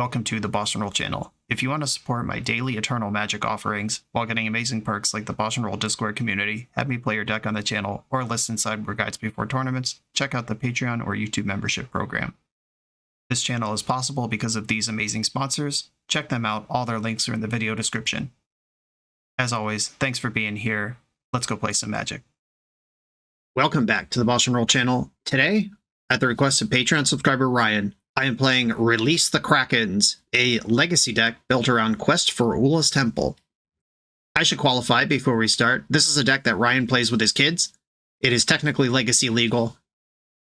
welcome to the BoshNRoll channel. If you want to support my daily Eternal Magic offerings while getting amazing perks like the BoshNRoll Discord community, have me play your deck on the channel, or listen sideboard guides before tournaments, check out the Patreon or YouTube membership program. This channel is possible because of these amazing sponsors. Check them out, all their links are in the video description. As always, thanks for being here. Let's go play some Magic. Welcome back to the BoshNRoll channel. Today, at the request of Patreon subscriber Ryan, I am playing Release the Krakens, a legacy deck built around Quest for Ula's Temple. I should qualify before we start. This is a deck that Ryan plays with his kids. It is technically legacy legal.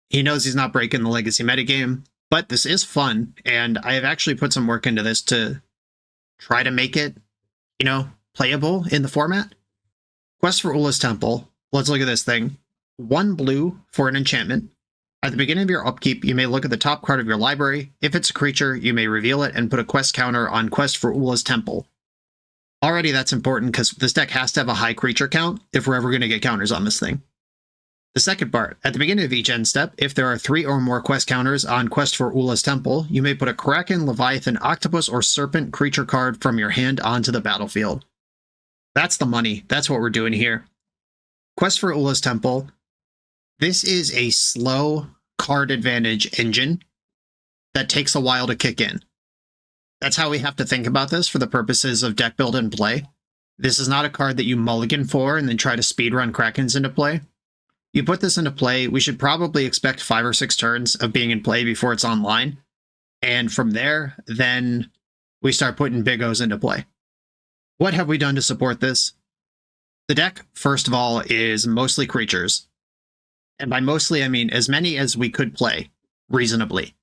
He knows he's not breaking the legacy metagame, but this is fun, and I have actually put some work into this to try to make it, playable in the format. Quest for Ula's Temple. Let's look at this thing. 1 blue for an enchantment. At the beginning of your upkeep, you may look at the top card of your library. If it's a creature, you may reveal it and put a quest counter on Quest for Ula's Temple. Already that's important because this deck has to have a high creature count if we're ever going to get counters on this thing. The second part, at the beginning of each end step, if there are 3 or more quest counters on Quest for Ula's Temple, you may put a Kraken, Leviathan, Octopus, or Serpent creature card from your hand onto the battlefield. That's the money. That's what we're doing here. Quest for Ula's Temple. This is a slow card advantage engine that takes a while to kick in. That's how we have to think about this for the purposes of deck build and play. This is not a card that you mulligan for and then try to speedrun Krakens into play. You put this into play, we should probably expect 5 or 6 turns of being in play before it's online. And from there, then we start putting big O's into play. What have we done to support this? The deck, first of all, is mostly creatures. And by mostly, I mean as many as we could play, reasonably.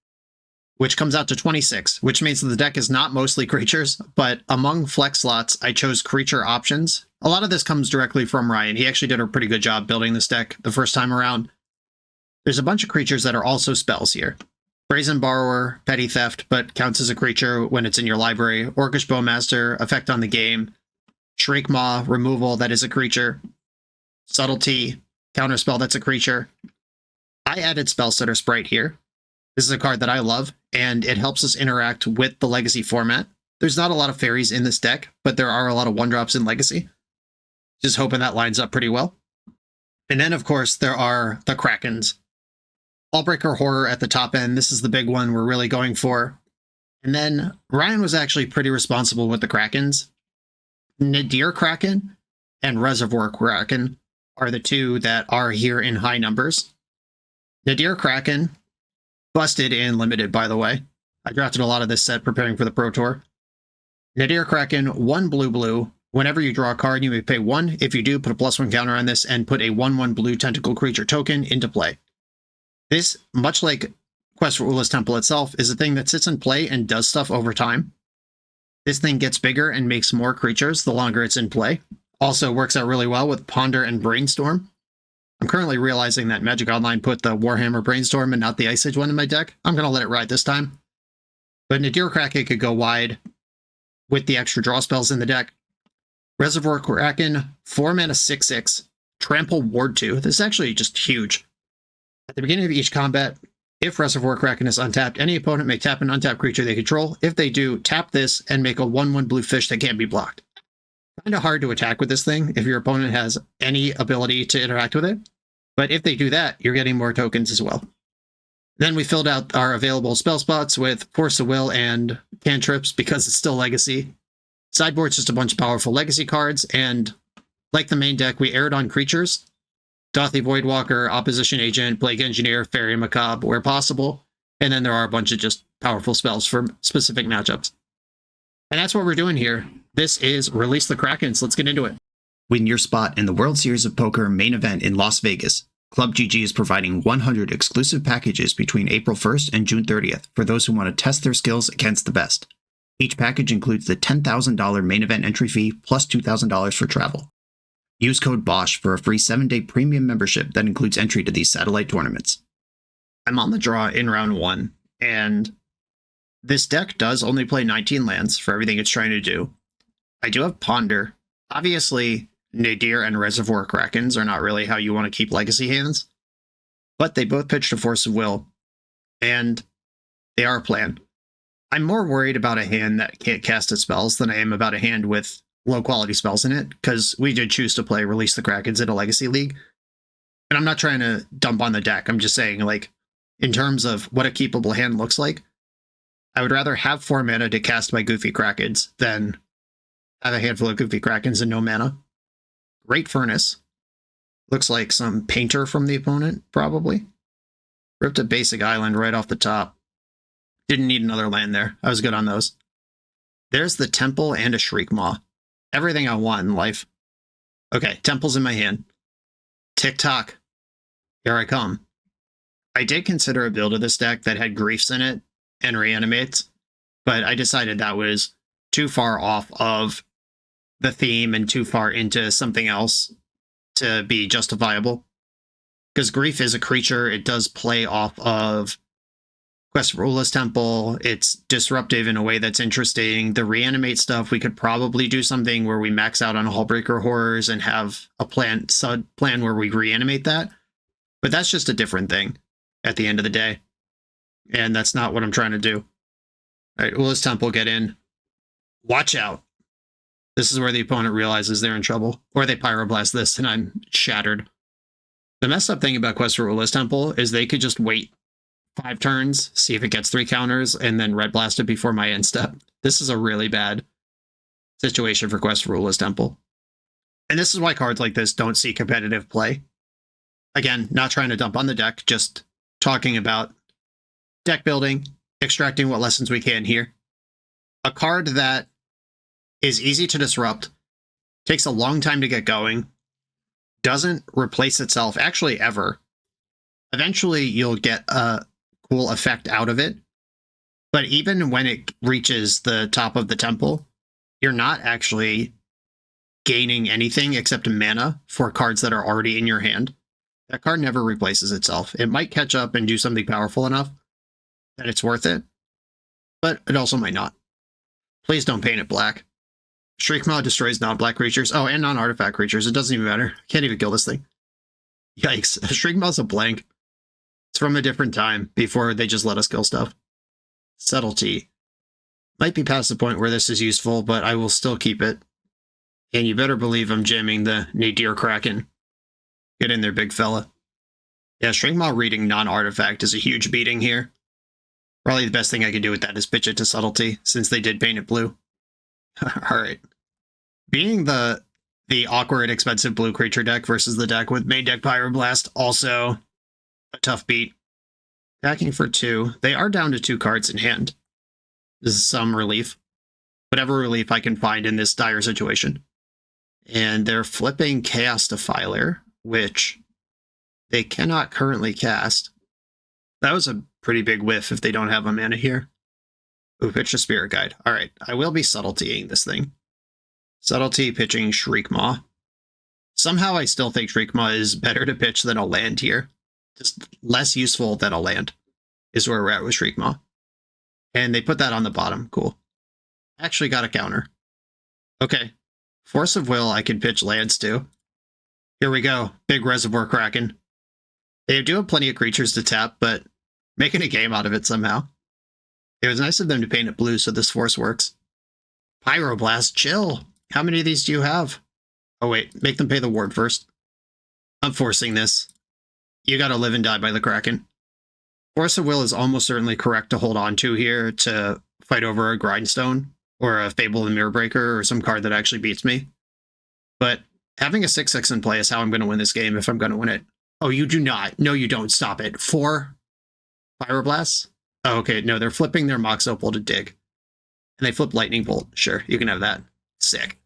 Which comes out to 26, which means that the deck is not mostly creatures, but among flex slots, I chose creature options. A lot of this comes directly from Ryan. He actually did a pretty good job building this deck the first time around. There's a bunch of creatures that are also spells here. Brazen Borrower, Petty Theft, but counts as a creature when it's in your library. Orcish Bowmaster, effect on the game. Shriek Maw, removal, that is a creature. Subtlety, counterspell, that's a creature. I added Spellstutter Sprite here. This is a card that I love, and it helps us interact with the Legacy format. There's not a lot of fairies in this deck, but there are a lot of 1-drops in Legacy. Just hoping that lines up pretty well. And then, of course, there are the Krakens. Hullbreaker Horror at the top end. This is the big one we're really going for. And then Ryan was actually pretty responsible with the Krakens. Nadir Kraken and Reservoir Kraken are the 2 that are here in high numbers. Nadir Kraken, busted and limited, by the way. I drafted a lot of this set preparing for the Pro Tour. Nadir Kraken, 1 blue. Whenever you draw a card, you may pay 1. If you do, put a +1 counter on this and put a 1/1 blue tentacle creature token into play. This, much like Quest for Ula's Temple itself, is a thing that sits in play and does stuff over time. This thing gets bigger and makes more creatures the longer it's in play. Also works out really well with Ponder and Brainstorm. I'm currently realizing that Magic Online put the Warhammer Brainstorm and not the Ice Age one in my deck. I'm going to let it ride this time. But Nadir Kraken could go wide with the extra draw spells in the deck. Reservoir Kraken, 4 mana 6/6, Trample Ward 2. This is actually just huge. At the beginning of each combat, if Reservoir Kraken is untapped, any opponent may tap an untapped creature they control. If they do, tap this and make a 1/1 blue fish that can't be blocked. Kind of hard to attack with this thing if your opponent has any ability to interact with it. But if they do that, you're getting more tokens as well. Then we filled out our available spell spots with Force of Will and cantrips because it's still Legacy. Sideboard's just a bunch of powerful Legacy cards, and like the main deck, we aired on creatures. Dothy Voidwalker, Opposition Agent, Plague Engineer, Fairy Macabre where possible. And then there are a bunch of just powerful spells for specific matchups. And that's what we're doing here. This is Release the Krakens. Let's get into it. Win your spot in the World Series of Poker main event in Las Vegas. Club GG is providing 100 exclusive packages between April 1st and June 30th for those who want to test their skills against the best. Each package includes the $10,000 main event entry fee plus $2,000 for travel. Use code BOSH for a free 7-day premium membership that includes entry to these satellite tournaments. I'm on the draw in round 1, and this deck does only play 19 lands for everything it's trying to do. I do have Ponder. Obviously, Nadir and Reservoir Krakens are not really how you want to keep Legacy hands, but they both pitched a Force of Will, and they are a plan. I'm more worried about a hand that can't cast its spells than I am about a hand with low quality spells in it, because we did choose to play Release the Krakens in a Legacy League. And I'm not trying to dump on the deck. I'm just saying, like, in terms of what a keepable hand looks like, I would rather have 4 mana to cast my Goofy Krakens than have a handful of Goofy Krakens and no mana. Great Furnace. Looks like some Painter from the opponent, probably. Ripped a basic island right off the top. Didn't need another land there. I was good on those. There's the Temple and a Shriekmaw. Everything I want in life. Okay, Temple's in my hand. Tick-tock. Here I come. I did consider a build of this deck that had Griefs in it and Reanimates, but I decided that was too far off of the theme and too far into something else to be justifiable. Because Grief is a creature, it does play off of Quest for Ula's Temple, it's disruptive in a way that's interesting. The Reanimate stuff, we could probably do something where we max out on Hullbreaker Horrors and have a plan where we reanimate that. But that's just a different thing at the end of the day. And that's not what I'm trying to do. All right, Ula's Temple, get in. Watch out. This is where the opponent realizes they're in trouble. Or they Pyroblast this and I'm shattered. The messed up thing about Quest for Ula's Temple is they could just wait 5 turns, see if it gets 3 counters, and then Red Blast it before my end step. This is a really bad situation for Quest for Ula's Temple. And this is why cards like this don't see competitive play. Again, not trying to dump on the deck, just talking about deck building, extracting what lessons we can here. A card that is easy to disrupt, takes a long time to get going, doesn't replace itself, actually ever. Eventually, you'll get a cool effect out of it. But even when it reaches the top of the temple, you're not actually gaining anything except mana for cards that are already in your hand. That card never replaces itself. It might catch up and do something powerful enough that it's worth it, but it also might not. Please don't paint it black. Shriekmaw destroys non-black creatures. Oh, and non-artifact creatures. It doesn't even matter. Can't even kill this thing. Yikes. Shriekmaw's a blank. It's from a different time, before they just let us kill stuff. Subtlety. Might be past the point where this is useful, but I will still keep it. And you better believe I'm jamming the Nadir Kraken. Get in there, big fella. Yeah, Shriekmaw reading non-artifact is a huge beating here. Probably the best thing I could do with that is pitch it to Subtlety, since they did paint it blue. Alright. Being the awkward, expensive blue creature deck versus the deck with main deck Pyroblast, also a tough beat. Attacking for 2. They are down to 2 cards in hand. This is some relief. Whatever relief I can find in this dire situation. And they're flipping Chaos Defiler, which they cannot currently cast. That was a pretty big whiff if they don't have a mana here. Ooh, pitch a Spirit Guide. Alright, I will be Subtletying this thing. Subtlety pitching Shriekmaw. Somehow I still think Shriekmaw is better to pitch than a land here. Just less useful than a land is where we're at with Shriekmaw. And they put that on the bottom. Cool. Actually got a counter. Okay. Force of Will I can pitch lands to. Here we go. Big Reservoir Kraken. They do have plenty of creatures to tap, but making a game out of it somehow. It was nice of them to paint it blue so this force works. Pyroblast, chill. How many of these do you have? Oh wait, make them pay the ward first. I'm forcing this. You gotta live and die by the Kraken. Force of Will is almost certainly correct to hold on to here to fight over a Grindstone or a Fable of the Mirror Breaker or some card that actually beats me. But having a 6/6 in play is how I'm going to win this game if I'm going to win it. Oh, you do not. No, you don't. Stop it. 4 Pyroblasts? Oh, okay. No, they're flipping their Mox Opal to dig. And they flip Lightning Bolt. Sure, you can have that. Sick.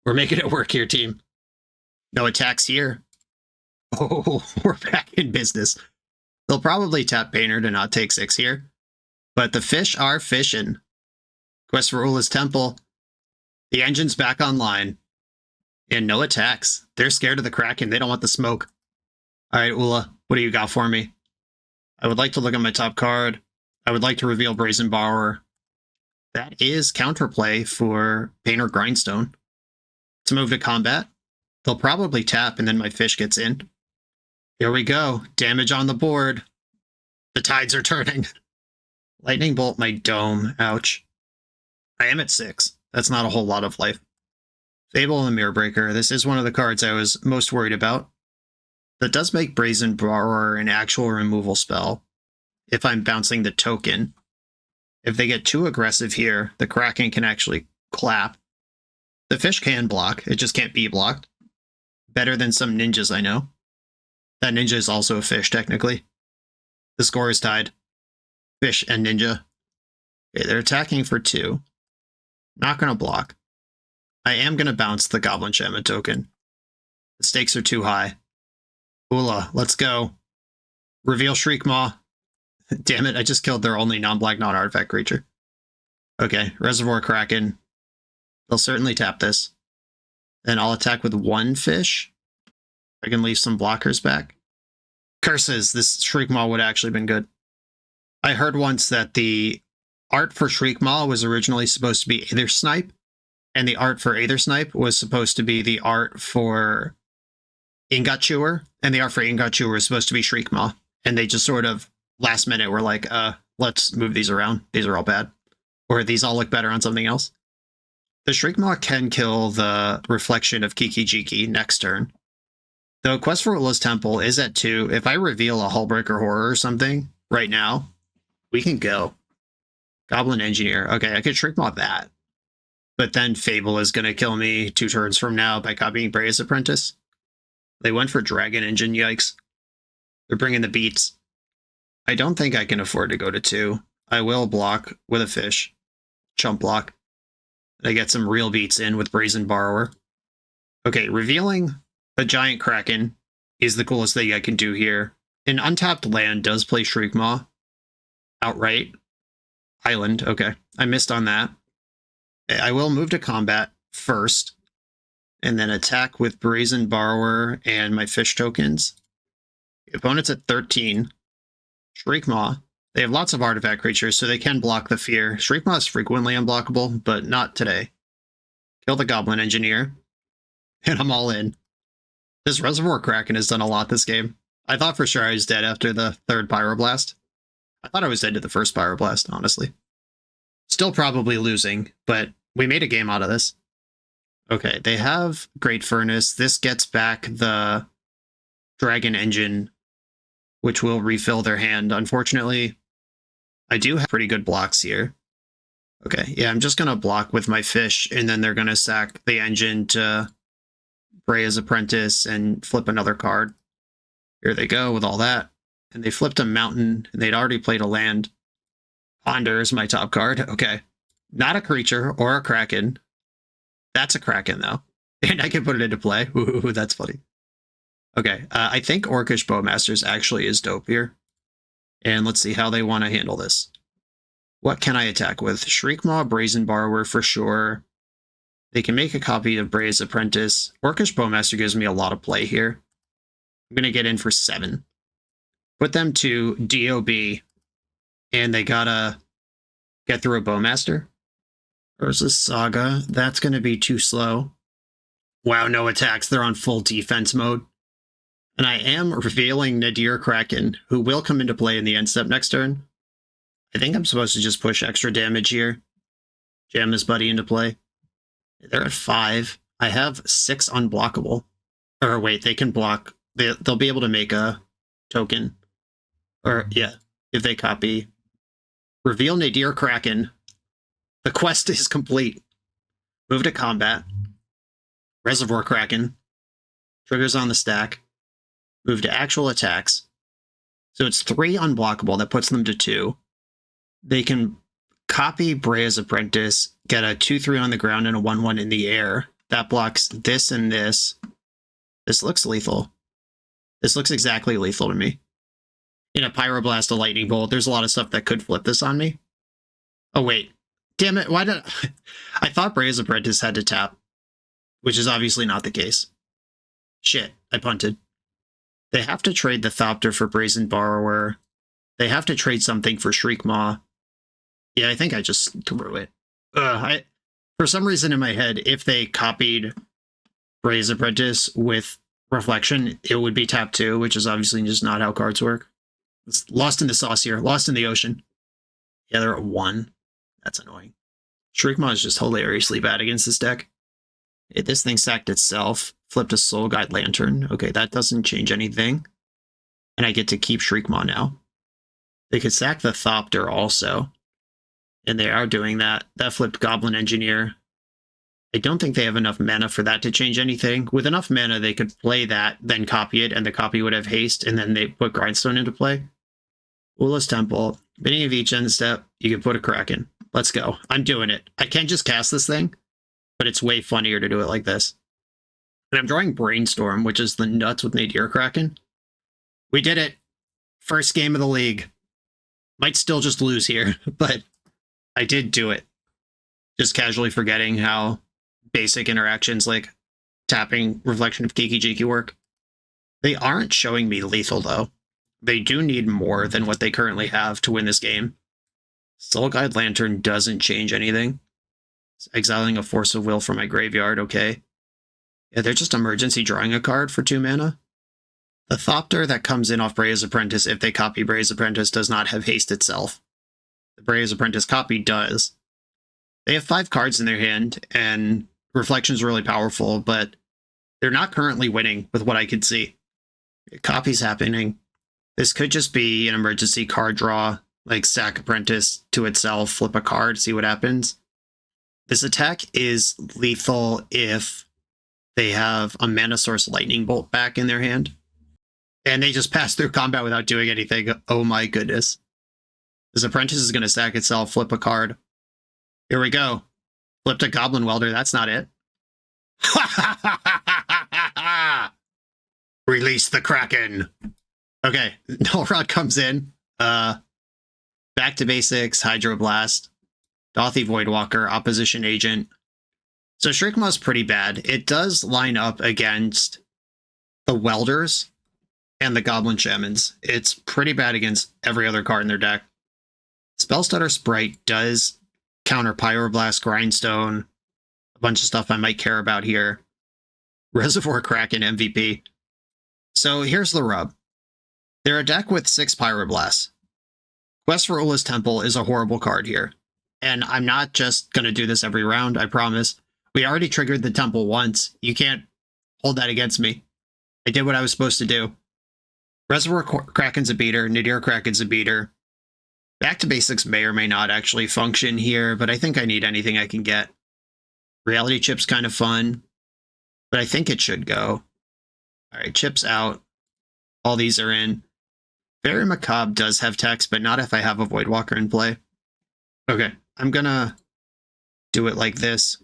We're making it work here, team. No attacks here. Oh, we're back in business. They'll probably tap Painter to not take 6 here. But the fish are fishing. Quest for Ula's Temple. The engine's back online. And no attacks. They're scared of the Kraken. They don't want the smoke. Alright, Ula, what do you got for me? I would like to look at my top card. I would like to reveal Brazen Borrower. That is counterplay for Painter Grindstone. To move to combat, they'll probably tap and then my fish gets in. Here we go. Damage on the board. The tides are turning. Lightning Bolt my Dome. Ouch. I am at 6. That's not a whole lot of life. Fable and the Hullbreaker. This is one of the cards I was most worried about. That does make Brazen Borrower an actual removal spell if I'm bouncing the token. If they get too aggressive here, the Kraken can actually clap. The fish can block. It just can't be blocked. Better than some ninjas I know. That ninja is also a fish, technically. The score is tied. Fish and ninja. Okay, they're attacking for 2. Not going to block. I am going to bounce the Goblin Shaman token. The stakes are too high. Ula, let's go. Reveal Shriekmaw. Damn it, I just killed their only non-black, non-artifact creature. Okay, Reservoir Kraken. They'll certainly tap this. Then I'll attack with 1 fish. I can leave some blockers back. Curses, this Shriekmaw would actually been good. I heard once that the art for Shriekmaw was originally supposed to be Aether Snipe, and the art for Aether Snipe was supposed to be the art for Ingot Chewer, and the art for Ingot Chewer was supposed to be Shriekmaw. And they just sort of, last minute, were like, let's move these around. These are all bad. Or these all look better on something else. The Shriekmaw can kill the Reflection of Kiki Jiki next turn. Though Quest for Ula's Temple is at 2. If I reveal a Hullbreaker Horror or something right now, we can go. Goblin Engineer. Okay, I could Shriekmaw that. But then Fable is going to kill me 2 turns from now by copying Breya's Apprentice. They went for Dragon Engine, yikes. They're bringing the beats. I don't think I can afford to go to 2. I will block with a fish. Chump block. I get some real beats in with Brazen Borrower. Okay, revealing a giant Kraken is the coolest thing I can do here. An untapped land does play Shriekmaw outright. Island, okay. I missed on that. I will move to combat first, and then attack with Brazen Borrower and my fish tokens. The opponent's at 13. Shriekmaw. They have lots of artifact creatures, so they can block the fear. Shriekmaw is frequently unblockable, but not today. Kill the Goblin Engineer. And I'm all in. This Reservoir Kraken has done a lot this game. I thought for sure I was dead after the 3rd Pyroblast. I thought I was dead to the 1st Pyroblast, honestly. Still probably losing, but we made a game out of this. Okay, they have Great Furnace. This gets back the Dragon Engine, which will refill their hand. Unfortunately, I do have pretty good blocks here. Okay, yeah, I'm just going to block with my fish, and then they're going to sack the engine to Breya's Apprentice and flip another card. Here they go with all that. And they flipped a mountain, and they'd already played a land. Ponder is my top card. Okay. Not a creature or a Kraken. That's a Kraken, though. And I can put it into play. Ooh, that's funny. Okay, I think Orcish Bowmasters actually is dope here. And let's see how they want to handle this. What can I attack with? Shriekmaw, Brazen Borrower for sure. They can make a copy of Breya's Apprentice. Orcish Bowmaster gives me a lot of play here. I'm going to get in for 7. Put them to DOB. And they gotta get through a Bowmaster. Versus Saga. That's going to be too slow. Wow, no attacks. They're on full defense mode. And I am revealing Nadir Kraken, who will come into play in the end step next turn. I think I'm supposed to just push extra damage here. Jam this buddy into play. They're at 5. I have 6 unblockable. Or wait, they can block. They'll be able to make a token. Or, yeah, if they copy. Reveal Nadir Kraken. The quest is complete. Move to combat. Reservoir Kraken. Triggers on the stack. Move to actual attacks. So it's 3 unblockable. That puts them to 2. They can copy Breya's Apprentice, get a 2/3 on the ground and a 1/1 in the air. That blocks this and this. This looks lethal. This looks exactly lethal to me. In a Pyroblast, a Lightning Bolt, there's a lot of stuff that could flip this on me. Oh, wait. Damn it, why did I thought Breya's Apprentice had to tap, which is obviously not the case. Shit, I punted. They have to trade the Thopter for Brazen Borrower. They have to trade something for Shriekmaw. Yeah, I think I just threw it. For some reason in my head, if they copied Breya's Apprentice with Reflection, it would be tap 2, which is obviously just not how cards work. It's lost in the sauce here, lost in the ocean. Yeah, they're at 1. That's annoying. Shriekmaw is just hilariously bad against this deck. This thing sacked itself, flipped a Soul Guide Lantern. Okay, that doesn't change anything. And I get to keep Shriekmaw now. They could sack the Thopter also. And they are doing that. That flipped Goblin Engineer. I don't think they have enough mana for that to change anything. With enough mana, they could play that, then copy it, and the copy would have haste, and then they put Grindstone into play. Ulla's Temple. Beginning of each end step, you can put a Kraken. Let's go. I'm doing it. I can't just cast this thing, but it's way funnier to do it like this. And I'm drawing Brainstorm, which is the nuts with Nadir Kraken. We did it. First game of the league. Might still just lose here, but I did do it. Just casually forgetting how basic interactions like tapping Reflection of Kiki Jiki work. They aren't showing me lethal, though. They do need more than what they currently have to win this game. Soul Guide Lantern doesn't change anything. It's exiling a Force of Will from my graveyard, okay. Yeah, they're just emergency drawing a card for 2 mana. The Thopter that comes in off Breya's Apprentice, if they copy Breya's Apprentice, does not have haste itself. The Breya's Apprentice copy does. They have 5 cards in their hand, and Reflection's really powerful, but they're not currently winning with what I could see. Copy's happening. This could just be an emergency card draw, like sack Apprentice to itself, flip a card, see what happens. This attack is lethal if they have a Mana Source Lightning Bolt back in their hand. And they just pass through combat without doing anything. Oh my goodness. This Apprentice is going to sack itself, flip a card. Here we go. Flipped a Goblin Welder. That's not it. Release the Kraken. Okay. Null Rod comes in. Back to basics. Hydroblast. Dauthi Voidwalker. Opposition Agent. So Shriekmaw's pretty bad. It does line up against the Welders and the Goblin Shamans. It's pretty bad against every other card in their deck. Spellstutter Sprite does counter Pyroblast, Grindstone, a bunch of stuff I might care about here. Reservoir Kraken MVP. So here's the rub. They're a deck with 6 Pyroblasts. Quest for Ulla's Temple is a horrible card here. And I'm not just going to do this every round, I promise. We already triggered the Temple once. You can't hold that against me. I did what I was supposed to do. Reservoir Kraken's a beater. Nadir Kraken's a beater. Back to basics may or may not actually function here, but I think I need anything I can get. Reality Chip's kind of fun, but I think it should go. All right, Chip's out. All these are in. Very Macabre does have text, but not if I have a Voidwalker in play. Okay, I'm gonna do it like this.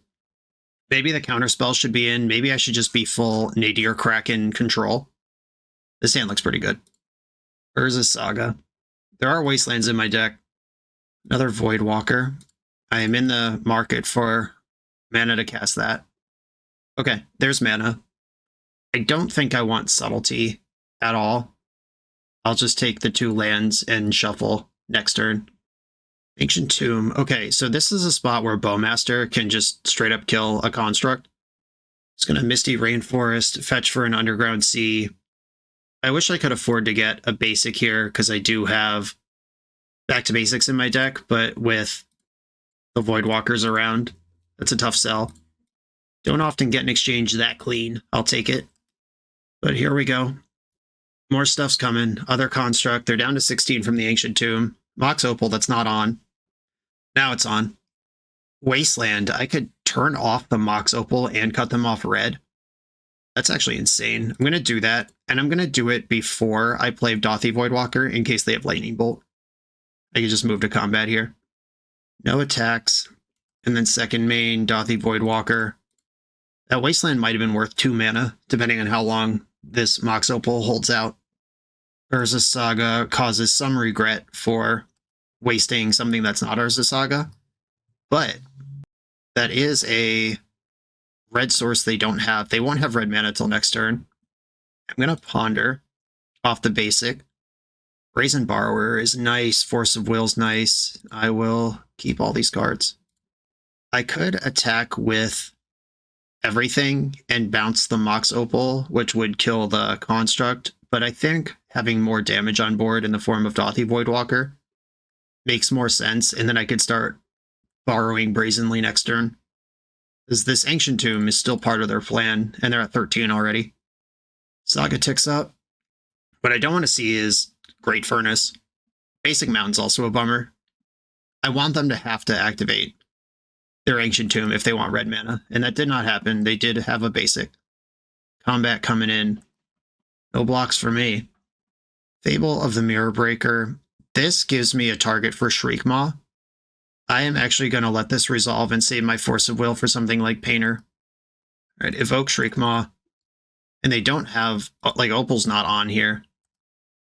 Maybe the counterspell should be in. Maybe I should just be full Nadir Kraken control. This hand looks pretty good. Urza Saga. There are Wastelands in my deck. Another Voidwalker. I am in the market for mana to cast that. Okay, there's mana. I don't think I want Subtlety at all. I'll just take the 2 lands and shuffle next turn. Ancient Tomb. Okay, so this is a spot where Bowmaster can just straight up kill a construct. It's going to Misty Rainforest, fetch for an Underground Sea. I wish I could afford to get a basic here, because I do have back to basics in my deck, but with the Voidwalkers around, that's a tough sell. Don't often get an exchange that clean. I'll take it. But here we go. More stuff's coming. Other construct. They're down to 16 from the Ancient Tomb. Mox Opal, that's not on. Now it's on. Wasteland. I could turn off the Mox Opal and cut them off red. That's actually insane. I'm going to do that, and I'm going to do it before I play Dauthi Voidwalker in case they have Lightning Bolt. I can just move to combat here. No attacks. And then second main, Dauthi Voidwalker. That Wasteland might have been worth 2 mana, depending on how long this Mox Opal holds out. Urza Saga causes some regret for wasting something that's not Urza Saga, but that is a red source they don't have. They won't have red mana till next turn. I'm going to Ponder off the basic. Brazen Borrower is nice. Force of Will's nice. I will keep all these cards. I could attack with everything and bounce the Mox Opal, which would kill the construct, but I think having more damage on board in the form of Dauthi Voidwalker makes more sense, and then I could start borrowing brazenly next turn. Because this Ancient Tomb is still part of their plan, and they're at 13 already. Saga ticks up. What I don't want to see is Great Furnace. Basic Mountain's also a bummer. I want them to have to activate their Ancient Tomb if they want red mana, and that did not happen. They did have a basic. Combat coming in. No blocks for me. Fable of the Mirror Breaker. This gives me a target for Shriekmaw. I am actually going to let this resolve and save my Force of Will for something like Painter. All right, evoke Shriekmaw. And they don't have, like, Opal's not on here.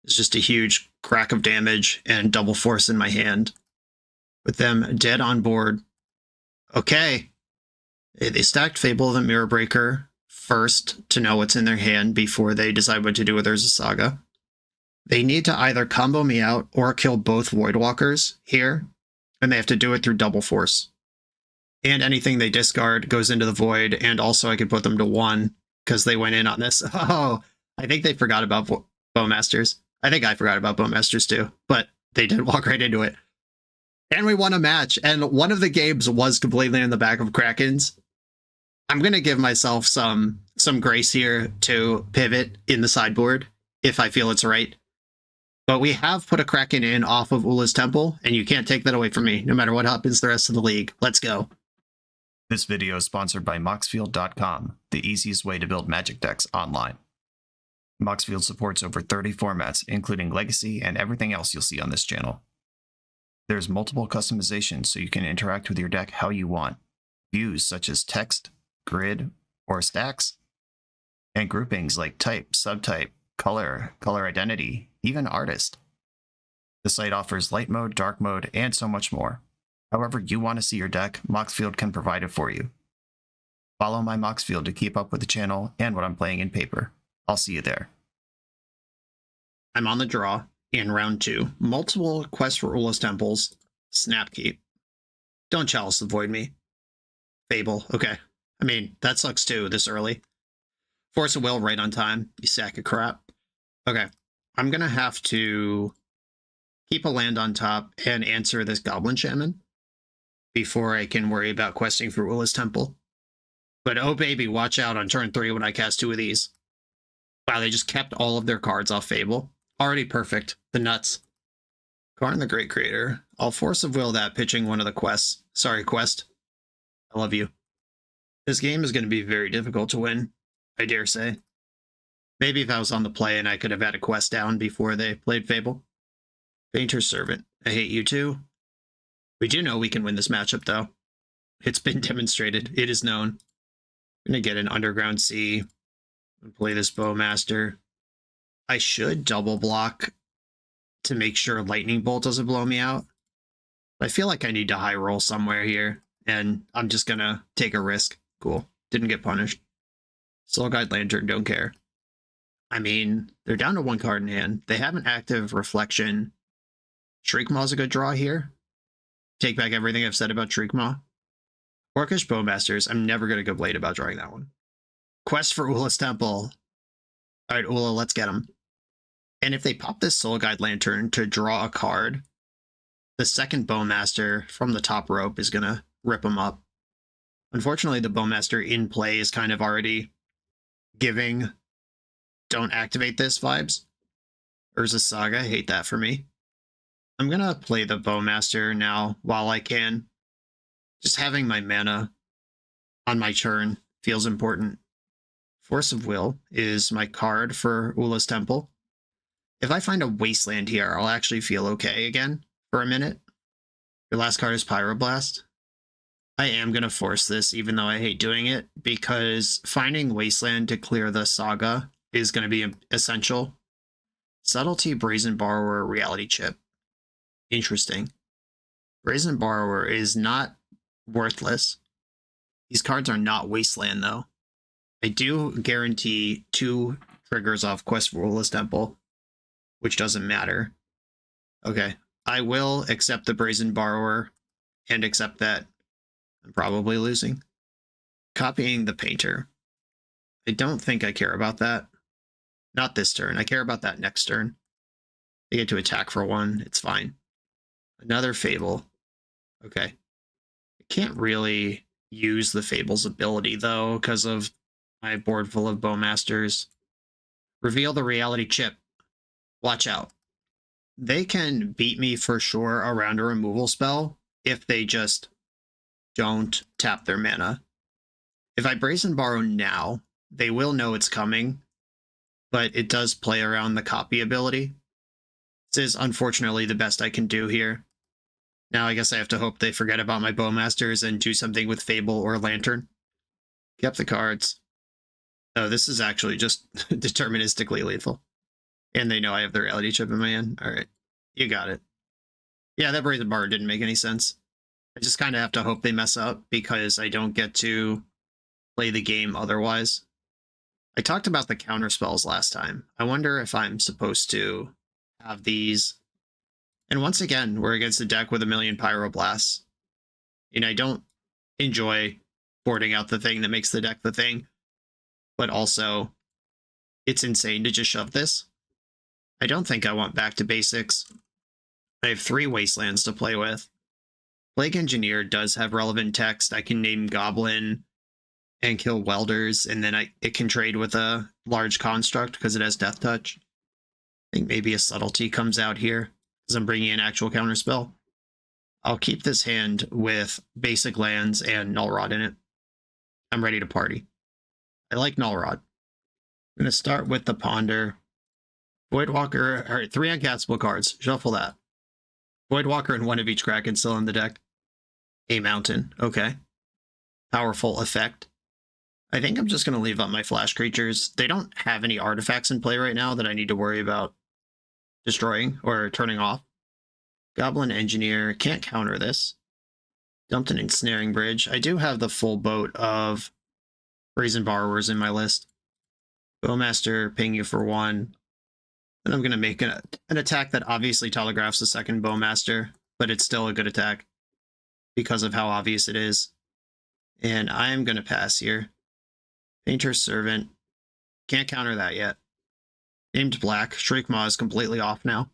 It's just a huge crack of damage and double force in my hand. With them dead on board. Okay. They stacked Fable of the Mirror Breaker first to know what's in their hand before they decide what to do with Urza Saga. They need to either combo me out or kill both Voidwalkers here, and they have to do it through double force. And anything they discard goes into the void, and also I could put them to 1 because they went in on this. Oh, I think they forgot about Bowmasters. I think I forgot about Bowmasters too, but they did walk right into it. And we won a match, and one of the games was completely in the back of Krakens. I'm going to give myself some grace here to pivot in the sideboard if I feel it's right. But we have put a Kraken in off of Ula's Temple, and you can't take that away from me, no matter what happens the rest of the league. Let's go. This video is sponsored by Moxfield.com, the easiest way to build Magic decks online. Moxfield supports over 30 formats, including Legacy and everything else you'll see on this channel. There's multiple customizations so you can interact with your deck how you want. Views such as text, grid, or stacks, and groupings like type, subtype, color, color identity, even artist. The site offers light mode, dark mode, and so much more. However you want to see your deck, Moxfield can provide it for you. Follow my Moxfield to keep up with the channel and what I'm playing in paper. I'll see you there. I'm on the draw in round 2. Multiple quests for Ula's Temples. Snapkeep. Don't Chalice the Void me. Fable. Okay. I mean, that sucks too, this early. Force of Will right on time. You sack of crap. Okay. I'm going to have to keep a land on top and answer this Goblin Shaman before I can worry about questing for Ula's Temple. But oh baby, watch out on turn 3 when I cast 2 of these. Wow, they just kept all of their cards off Fable. Already perfect. The nuts. Karn the Great Creator. I'll Force of Will that pitching one of the quests. Sorry, quest. I love you. This game is going to be very difficult to win, I dare say. Maybe if I was on the play and I could have had a quest down before they played Fable. Painter's Servant. I hate you too. We do know we can win this matchup, though. It's been demonstrated. It is known. I'm going to get an Underground Sea and play this Bowmaster. I should double block to make sure Lightning Bolt doesn't blow me out. I feel like I need to high roll somewhere here, and I'm just going to take a risk. Cool. Didn't get punished. Soul Guide Lantern, don't care. I mean, they're down to 1 card in hand. They have an active Reflection. Shriekmaw's a good draw here. Take back everything I've said about Shriekmaw. Orcish Bowmasters, I'm never going to complain about drawing that one. Quest for Ula's Temple. Alright, Ula, let's get him. And if they pop this Soul Guide Lantern to draw a card, the second Bowmaster from the top rope is going to rip him up. Unfortunately, the Bowmaster in play is kind of already giving don't activate this vibes. Urza Saga, I hate that for me. I'm going to play the Bowmaster now while I can. Just having my mana on my turn feels important. Force of Will is my card for Ula's Temple. If I find a Wasteland here, I'll actually feel okay again for a minute. Your last card is Pyroblast. I am going to force this, even though I hate doing it, because finding Wasteland to clear the Saga is going to be essential. Subtlety, Brazen Borrower, Reality Chip. Interesting. Brazen Borrower is not worthless. These cards are not Wasteland, though. I do guarantee 2 triggers off Quest for Ula's Temple, which doesn't matter. Okay, I will accept the Brazen Borrower and accept that I'm probably losing. Copying the Painter. I don't think I care about that. Not this turn. I care about that next turn. They get to attack for 1. It's fine. Another Fable. Okay. I can't really use the Fable's ability, though, because of my board full of Bowmasters. Reveal the reality chip. Watch out. They can beat me for sure around a removal spell if they just don't tap their mana. If I Brazen Borrow now, they will know it's coming, but it does play around the copy ability. This is unfortunately the best I can do here. Now I guess I have to hope they forget about my Bowmasters and do something with Fable or Lantern. Kept the cards. Oh, this is actually just deterministically lethal. And they know I have the reality chip in my hand. All right, you got it. Yeah, that Brazen Bar didn't make any sense. I just kind of have to hope they mess up because I don't get to play the game otherwise. I talked about the counter spells last time. I wonder if I'm supposed to have these. And once again, we're against a deck with a million Pyroblasts. And I don't enjoy boarding out the thing that makes the deck the thing. But also, it's insane to just shove this. I don't think I want back to basics. I have 3 Wastelands to play with. Plague Engineer does have relevant text. I can name Goblin and kill Welders, and then it can trade with a large construct because it has Death Touch. I think maybe a Subtlety comes out here because I'm bringing an actual counterspell. I'll keep this hand with basic lands and Null Rod in it. I'm ready to party. I like Null Rod. I'm going to start with the Ponder. Voidwalker, all right, 3 uncastable cards. Shuffle that. Voidwalker and 1 of each Kraken still in the deck. A Mountain, okay. Powerful effect. I think I'm just going to leave up my flash creatures. They don't have any artifacts in play right now that I need to worry about destroying or turning off. Goblin Engineer, can't counter this. Dumped an Ensnaring Bridge. I do have the full boat of Brazen Borrowers in my list. Bowmaster, ping you for 1. Then I'm going to make an attack that obviously telegraphs the second Bowmaster, but it's still a good attack because of how obvious it is. And I'm going to pass here. Painter's Servant. Can't counter that yet. Named Black. Shriekmaw is completely off now.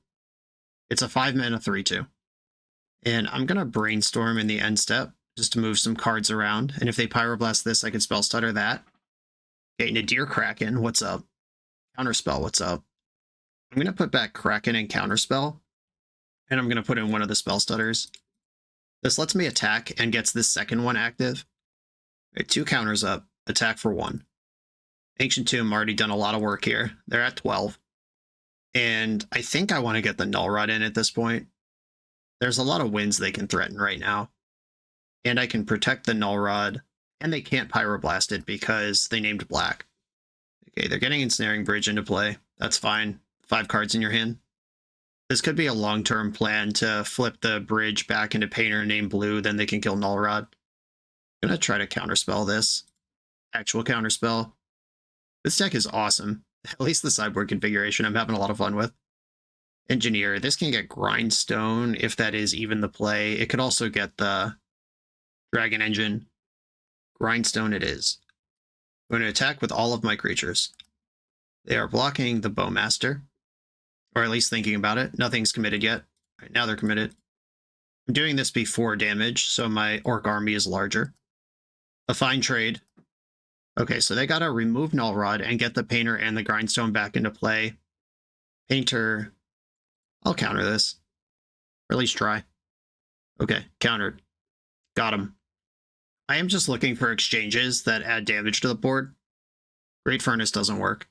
It's a 5-mana 3/2. And I'm going to Brainstorm in the end step just to move some cards around. And if they Pyroblast this, I can Spell Stutter that. Okay, Nadir Kraken, what's up? Counterspell, what's up? I'm going to put back Kraken and Counterspell. And I'm going to put in one of the Spell Stutters. This lets me attack and gets this second one active. Right, 2 counters up. Attack for 1. Ancient Tomb already done a lot of work here. They're at 12. And I think I want to get the Null Rod in at this point. There's a lot of wins they can threaten right now. And I can protect the Null Rod. And they can't Pyroblast it because they named Black. Okay, they're getting Ensnaring Bridge into play. That's fine. 5 cards in your hand. This could be a long-term plan to flip the bridge back into Painter named Blue, then they can kill Null Rod. I'm going to try to counterspell this. Actual counterspell. This deck is awesome. At least the sideboard configuration I'm having a lot of fun with. Engineer. This can get Grindstone if that is even the play. It could also get the Dragon Engine. Grindstone it is. I'm going to attack with all of my creatures. They are blocking the Bowmaster. Or at least thinking about it. Nothing's committed yet. Right, now they're committed. I'm doing this before damage, so my Orc army is larger. A fine trade. Okay, so they gotta remove Null Rod and get the Painter and the Grindstone back into play. Painter. I'll counter this. Or at least try. Okay, countered. Got him. I am just looking for exchanges that add damage to the board. Great Furnace doesn't work.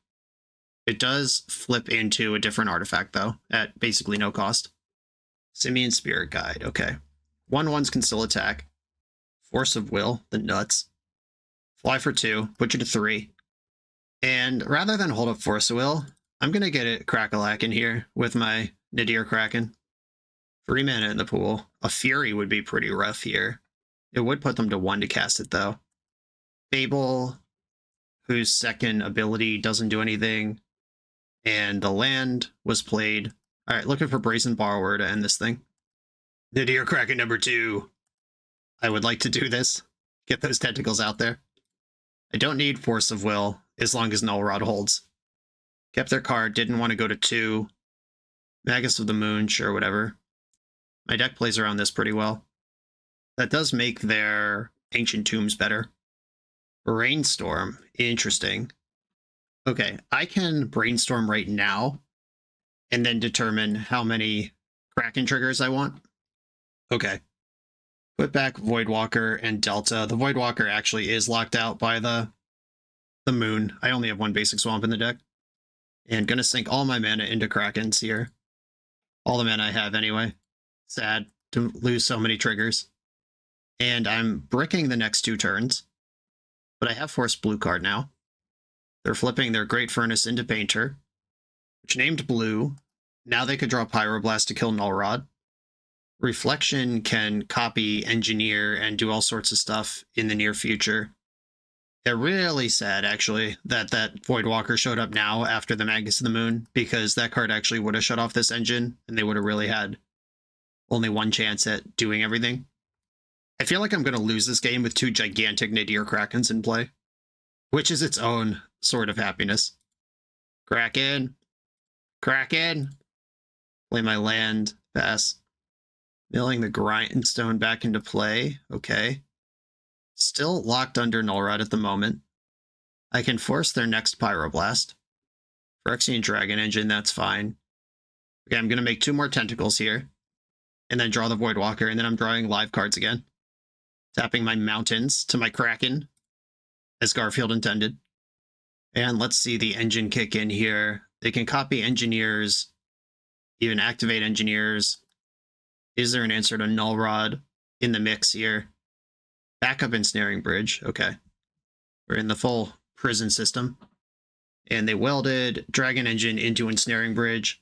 It does flip into a different artifact, though, at basically no cost. Simian Spirit Guide, okay. 1/1s can still attack. Force of Will, the nuts. Fly for 2, put you to 3. And rather than hold up Force of Will, I'm going to get it Crackalack in here with my Nadir Kraken. 3 mana in the pool. A Fury would be pretty rough here. It would put them to 1 to cast it, though. Fable, whose second ability doesn't do anything. And the land was played. All right, looking for Brazen Borrower to end this thing. Nadir Kraken number 2. I would like to do this. Get those tentacles out there. I don't need Force of Will as long as Null Rod holds. Kept their card, didn't want to go to 2. Magus of the Moon, sure, whatever. My deck plays around this pretty well. That does make their Ancient Tombs better. Brainstorm. Interesting. Okay, I can brainstorm right now and then determine how many Kraken triggers I want. Okay. Put back Voidwalker and Delta. The Voidwalker actually is locked out by the moon. I only have one basic swamp in the deck. And gonna sink all my mana into Krakens here. All the mana I have anyway. Sad to lose so many triggers. And I'm bricking the next 2 turns. But I have forced blue card now. They're flipping their Great Furnace into Painter, which named blue. Now they could draw Pyroblast to kill Null Rod. Reflection can copy, engineer, and do all sorts of stuff in the near future. They're really sad, actually, that Voidwalker showed up now after the Magus of the Moon, because that card actually would have shut off this engine, and they would have really had only one chance at doing everything. I feel like I'm going to lose this game with 2 gigantic Nadir Krakens in play, which is its own sort of happiness. Kraken! Kraken! Play my land. Pass. Milling the Grindstone back into play. Okay. Still locked under Null Rod at the moment. I can force their next Pyroblast. Phyrexian Dragon Engine, that's fine. Okay, I'm going to make 2 more Tentacles here. And then draw the Voidwalker, and then I'm drawing live cards again. Tapping my Mountains to my Kraken, as Garfield intended. And let's see the engine kick in here. They can copy Engineers, even activate Engineers. Is there an answer to Null Rod in the mix here? Backup Ensnaring Bridge. Okay. We're in the full prison system. And they welded Dragon Engine into Ensnaring Bridge.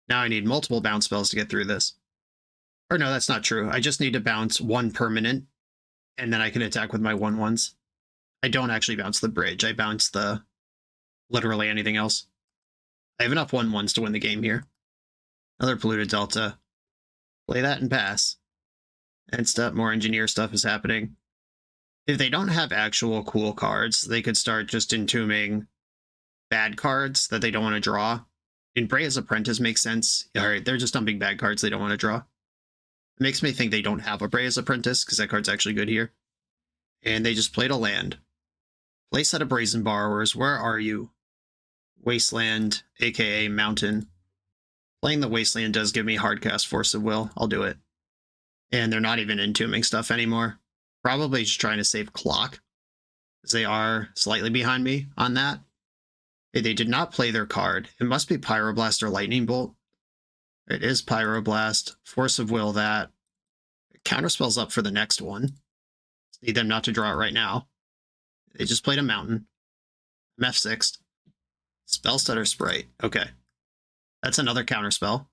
Now I need multiple bounce spells to get through this. Or no, that's not true. I just need to bounce 1 permanent, and then I can attack with my 1/1s. I don't actually bounce the bridge. I bounce the literally anything else. I have enough 1/1s to win the game here. Another Polluted Delta. Play that and pass. And stuff, more engineer stuff is happening. If they don't have actual cool cards, they could start just entombing bad cards that they don't want to draw. In Breya's Apprentice makes sense. Alright, they're just dumping bad cards they don't want to draw. It makes me think they don't have a Breya's Apprentice, because that card's actually good here. And they just played a land. Play set of Brazen Borrowers. Where are you? Wasteland, aka Mountain. Playing the Wasteland does give me hardcast Force of Will. I'll do it. And they're not even entombing stuff anymore. Probably just trying to save clock, as they are slightly behind me on that. Hey, they did not play their card. It must be Pyroblast or Lightning Bolt. It is Pyroblast. Force of Will that. Counterspell's up for the next one. Just need them not to draw it right now. They just played a Mountain. I'm F6'd. Spellstutter Sprite. Okay. That's another counterspell.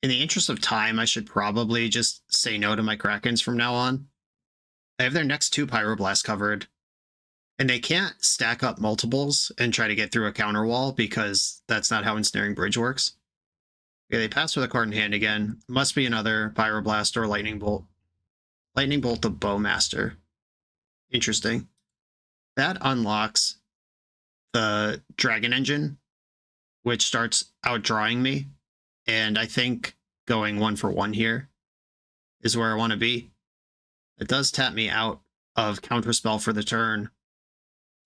In the interest of time, I should probably just say no to my Krakens from now on. I have their next 2 Pyroblast covered. And they can't stack up multiples and try to get through a counter wall, because that's not how Ensnaring Bridge works. Okay, they pass with a card in hand again. Must be another Pyroblast or Lightning Bolt. Lightning Bolt the Bowmaster. Interesting. That unlocks the Dragon Engine, which starts outdrawing me. And I think going 1 for 1 here is where I want to be. It does tap me out of Counterspell for the turn.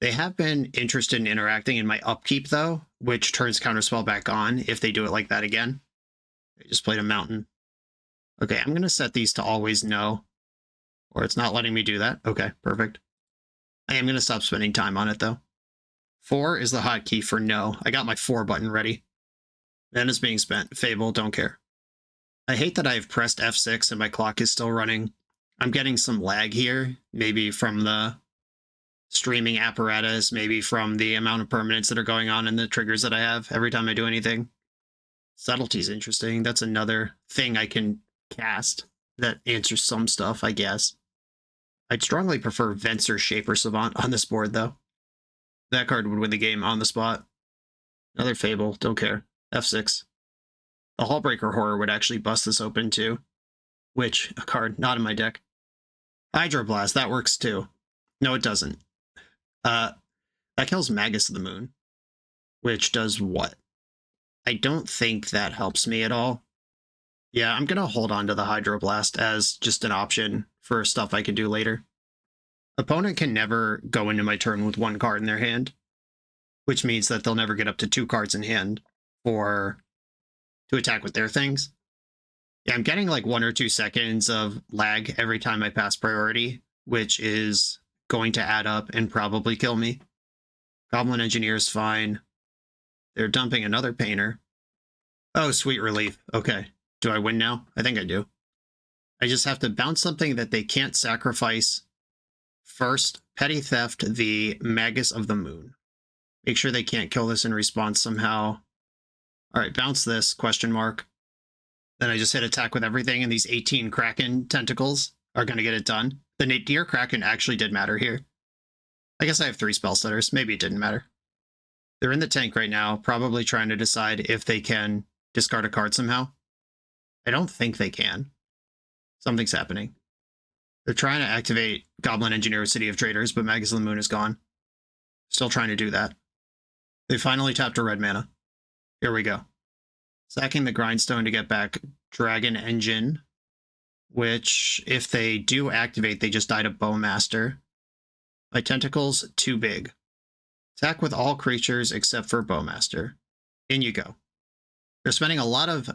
They have been interested in interacting in my upkeep, though, which turns Counterspell back on if they do it like that again. They just played a Mountain. Okay, I'm going to set these to always no. Or it's not letting me do that. Okay, perfect. I am going to stop spending time on it, though. 4 is the hotkey for no. I got my 4 button ready. Then it's being spent. Fable, don't care. I hate that I've pressed F6 and my clock is still running. I'm getting some lag here, maybe from the streaming apparatus, maybe from the amount of permanents that are going on and the triggers that I have every time I do anything. Subtlety's interesting. That's another thing I can cast that answers some stuff, I guess. I'd strongly prefer Venser Shaper Savant on this board, though. That card would win the game on the spot. Another Fable, don't care. F6. The Hullbreaker Horror would actually bust this open, too. Which, a card not in my deck. Hydroblast, that works, too. No, it doesn't. That kills Magus of the Moon. Which does what? I don't think that helps me at all. Yeah, I'm going to hold on to the Hydroblast as just an option for stuff I can do later. Opponent can never go into my turn with one card in their hand, which means that they'll never get up to 2 cards in hand to attack with their things. Yeah, I'm getting like 1 or 2 seconds of lag every time I pass priority, which is going to add up and probably kill me. Goblin Engineer is fine. They're dumping another Painter. Oh, sweet relief. Okay. Do I win now? I think I do. I just have to bounce something that they can't sacrifice. First, Petty Theft the Magus of the Moon. Make sure they can't kill this in response somehow. All right, bounce this, question mark. Then I just hit attack with everything, and these 18 Kraken tentacles are going to get it done. The Nadir Kraken actually did matter here. I guess I have 3 spell stutters. Maybe it didn't matter. They're in the tank right now, probably trying to decide if they can discard a card somehow. I don't think they can. Something's happening. They're trying to activate Goblin Engineer City of Traders, but Magus of the Moon is gone. Still trying to do that. They finally tapped a red mana. Here we go. Sacking the Grindstone to get back Dragon Engine, which, if they do activate, they just died a Bowmaster. My tentacles, too big. Attack with all creatures except for Bowmaster. In you go. They're spending a lot of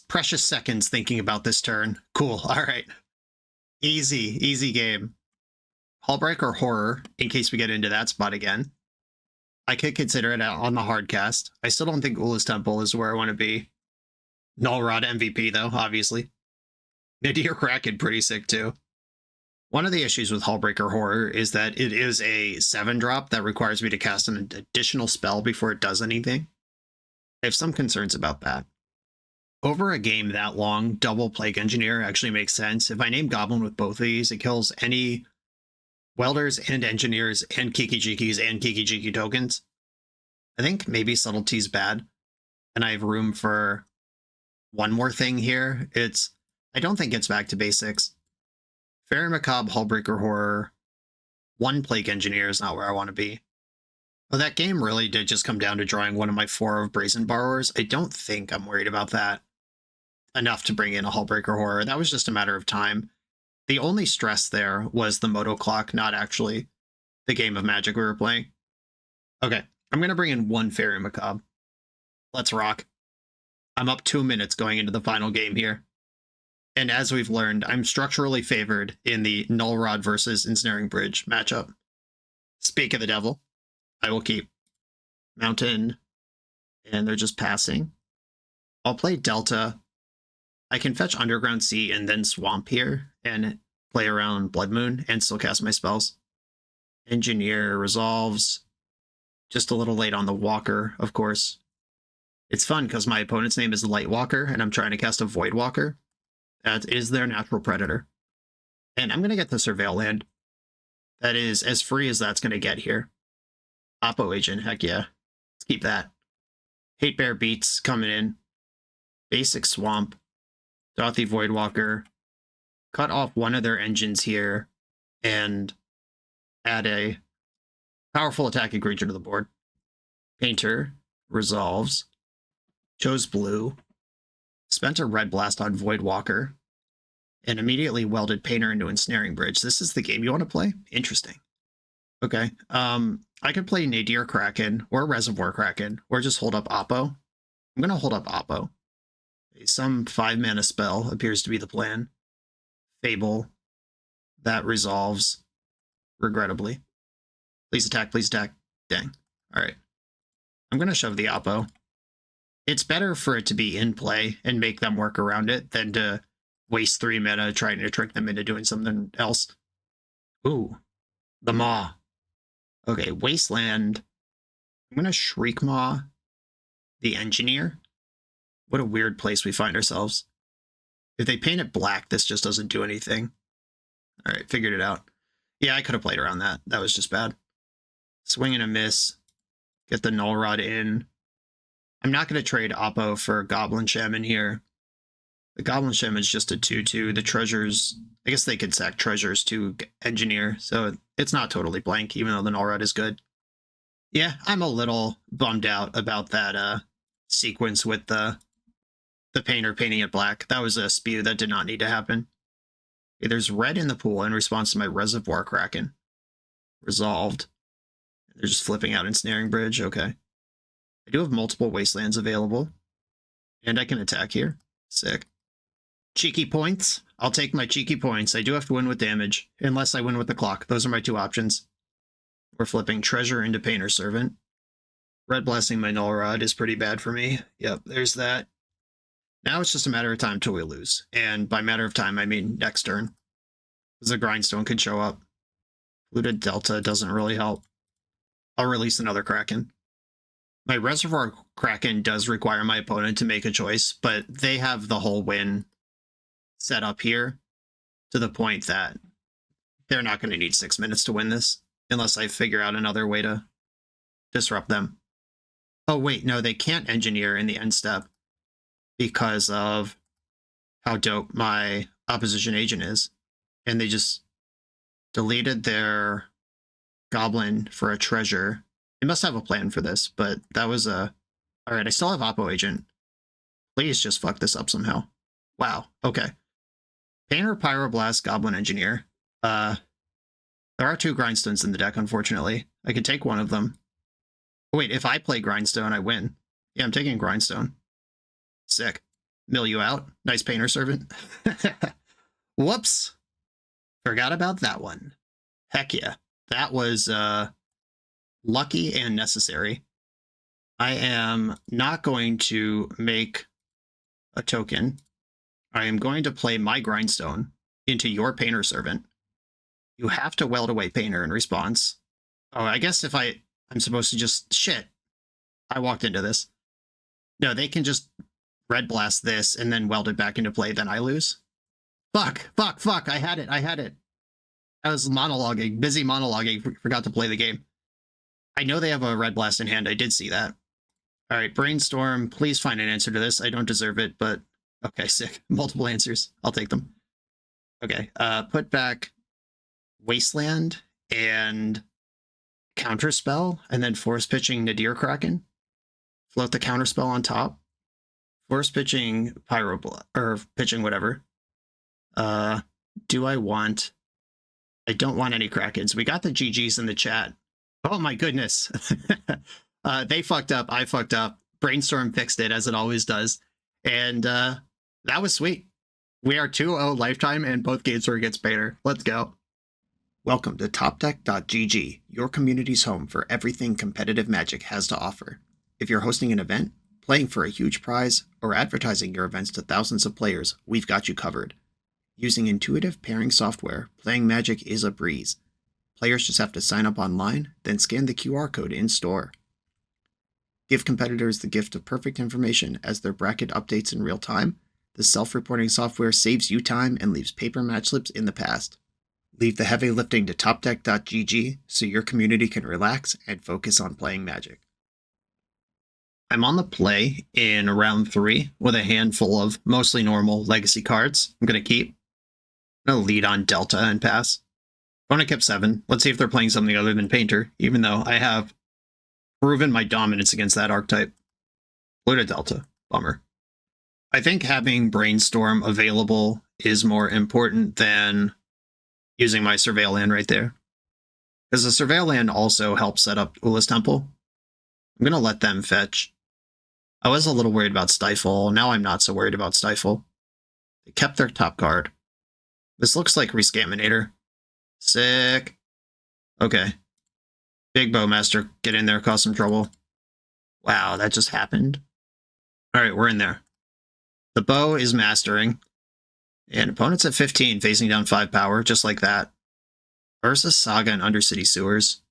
precious seconds thinking about this turn. Cool, alright. Easy game. Hullbreaker Horror, in case we get into that spot again. I could consider it on the hard cast. I still don't think Ula's Temple is where I want to be. Null Rod MVP, though, obviously. Nadir Kraken, pretty sick, too. One of the issues with Hullbreaker Horror is that it is a 7-drop that requires me to cast an additional spell before it does anything. I have some concerns about that. Over a game that long, double Plague Engineer actually makes sense. If I name Goblin with both of these, it kills any Welders and Engineers and Kiki-Jikis and Kiki-Jiki tokens. I think maybe Subtlety's bad, and I have room for one more thing here. I don't think it's back to basics. Fairy Macabre, Hullbreaker Horror, 1 Plague Engineer is not where I want to be. Oh, that game really did just come down to drawing one of my 4 of Brazen Borrowers. I don't think I'm worried about that enough to bring in a Hullbreaker Horror. That was just a matter of time. The only stress there was the Moto Clock, not actually the game of Magic we were playing. Okay, I'm going to bring in 1 Fairy Macabre. Let's rock. I'm up 2 minutes going into the final game here. And as we've learned, I'm structurally favored in the Null Rod versus Ensnaring Bridge matchup. Speak of the devil. I will keep Mountain, and they're just passing. I'll play Delta. I can fetch Underground Sea and then Swamp here, and play around Blood Moon, and still cast my spells. Engineer resolves. Just a little late on the Walker, of course. It's fun because my opponent's name is Lightwalker, and I'm trying to cast a Voidwalker. That is their natural predator. And I'm going to get the Surveil land. That is as free as that's going to get here. Oppo Agent, heck yeah. Let's keep that. Hate Bear Beats coming in. Basic Swamp. Dothy Voidwalker. Cut off one of their engines here. And add a powerful attacking creature to the board. Painter resolves. Chose blue. Spent a red blast on Voidwalker. And immediately welded Painter into Ensnaring Bridge. This is the game you want to play? Interesting. Okay. I could play Nadir Kraken or Reservoir Kraken or just hold up Oppo. I'm going to hold up Oppo. Some 5-mana spell appears to be the plan. Fable. That resolves. Regrettably. Please attack, please attack. Dang. Alright. I'm going to shove the Oppo. It's better for it to be in play and make them work around it than to waste 3 mana trying to trick them into doing something else. Ooh. The Maw. Okay, Wasteland. I'm going to Shriek Maw the Engineer. What a weird place we find ourselves. If they paint it black, this just doesn't do anything. Alright, figured it out. Yeah, I could have played around that. That was just bad. Swing and a miss. Get the Null Rod in. I'm not going to trade Oppo for Goblin Shaman here. The Goblin Shaman is just a 2/2. The treasures, I guess they could sack treasures to Engineer, so it's not totally blank, even though the Null Rod is good. Yeah, I'm a little bummed out about that sequence with the the painter painting it black. That was a spew that did not need to happen. Okay, there's red in the pool in response to my Reservoir Kraken. Resolved. They're just flipping out Ensnaring Bridge. Okay. I do have multiple Wastelands available. And I can attack here. Sick. Cheeky points. I'll take my cheeky points. I do have to win with damage, unless I win with the clock. Those are my two options. We're flipping Treasure into Painter Servant. Red Blasting my Null Rod is pretty bad for me. Yep, there's that. Now it's just a matter of time till we lose. And by matter of time, I mean next turn. Because the Grindstone could show up. Polluted Delta doesn't really help. I'll release another Kraken. My Reservoir Kraken does require my opponent to make a choice, but they have the whole win set up here to the point that they're not going to need 6 minutes to win this unless I figure out another way to disrupt them. Oh, wait, no, they can't engineer in the end step because of how dope my opposition agent is. And they just deleted their goblin for a treasure. They must have a plan for this, but that was a... Alright, I still have Oppo agent. Please just fuck this up somehow. Wow, okay. Painter, Pyroblast, Goblin Engineer. There are 2 Grindstones in the deck, unfortunately. I could take one of them. Oh, wait, if I play Grindstone, I win. Yeah, I'm taking Grindstone. Sick. Mill you out. Nice Painter Servant. Whoops. Forgot about that one. Heck yeah. That was lucky and necessary. I am not going to make a token. I am going to play my Grindstone into your Painter Servant. You have to weld away Painter in response. Oh, I guess if I'm supposed to just... Shit. I walked into this. No, they can just Red Blast this and then weld it back into play, then I lose. Fuck. I had it. I was monologuing, busy monologuing, forgot to play the game. I know they have a Red Blast in hand. I did see that. All right, Brainstorm, please find an answer to this. I don't deserve it, but okay, sick. Multiple answers. I'll take them. Okay, put back Wasteland and Counterspell, and then Force Pitching Nadir Kraken. Float the Counterspell on top. Force Pitching or pitching whatever. Do I want... I don't want any Krakens. We got the GGs in the chat. Oh my goodness. They fucked up. I fucked up. Brainstorm fixed it, as it always does. And that was sweet. We are 2-0 lifetime, and both games were against Painter. Let's go. Welcome to TopDeck.gg, your community's home for everything competitive Magic has to offer. If you're hosting an event, playing for a huge prize, or advertising your events to thousands of players, we've got you covered. Using intuitive pairing software, playing Magic is a breeze. Players just have to sign up online, then scan the QR code in-store. Give competitors the gift of perfect information as their bracket updates in real time. The self-reporting software saves you time and leaves paper match slips in the past. Leave the heavy lifting to TopDeck.gg so your community can relax and focus on playing Magic. I'm on the play in round 3 with a handful of mostly normal legacy cards I'm going to keep. I'm going to lead on Delta and pass. Opponent kept 7. Let's see if they're playing something other than Painter, even though I have proven my dominance against that archetype. Blue to Delta. Bummer. I think having Brainstorm available is more important than using my Surveil land right there. Because the Surveil land also helps set up Ula's Temple. I'm going to let them fetch. I was a little worried about Stifle. Now I'm not so worried about Stifle. They kept their top card. This looks like Rescaminator. Sick. Okay. Big Bowmaster, get in there, cause some trouble. Wow, that just happened. Alright, we're in there. The bow is mastering. And opponent's at 15, facing down 5 power, just like that. Versus Saga and Undercity Sewers.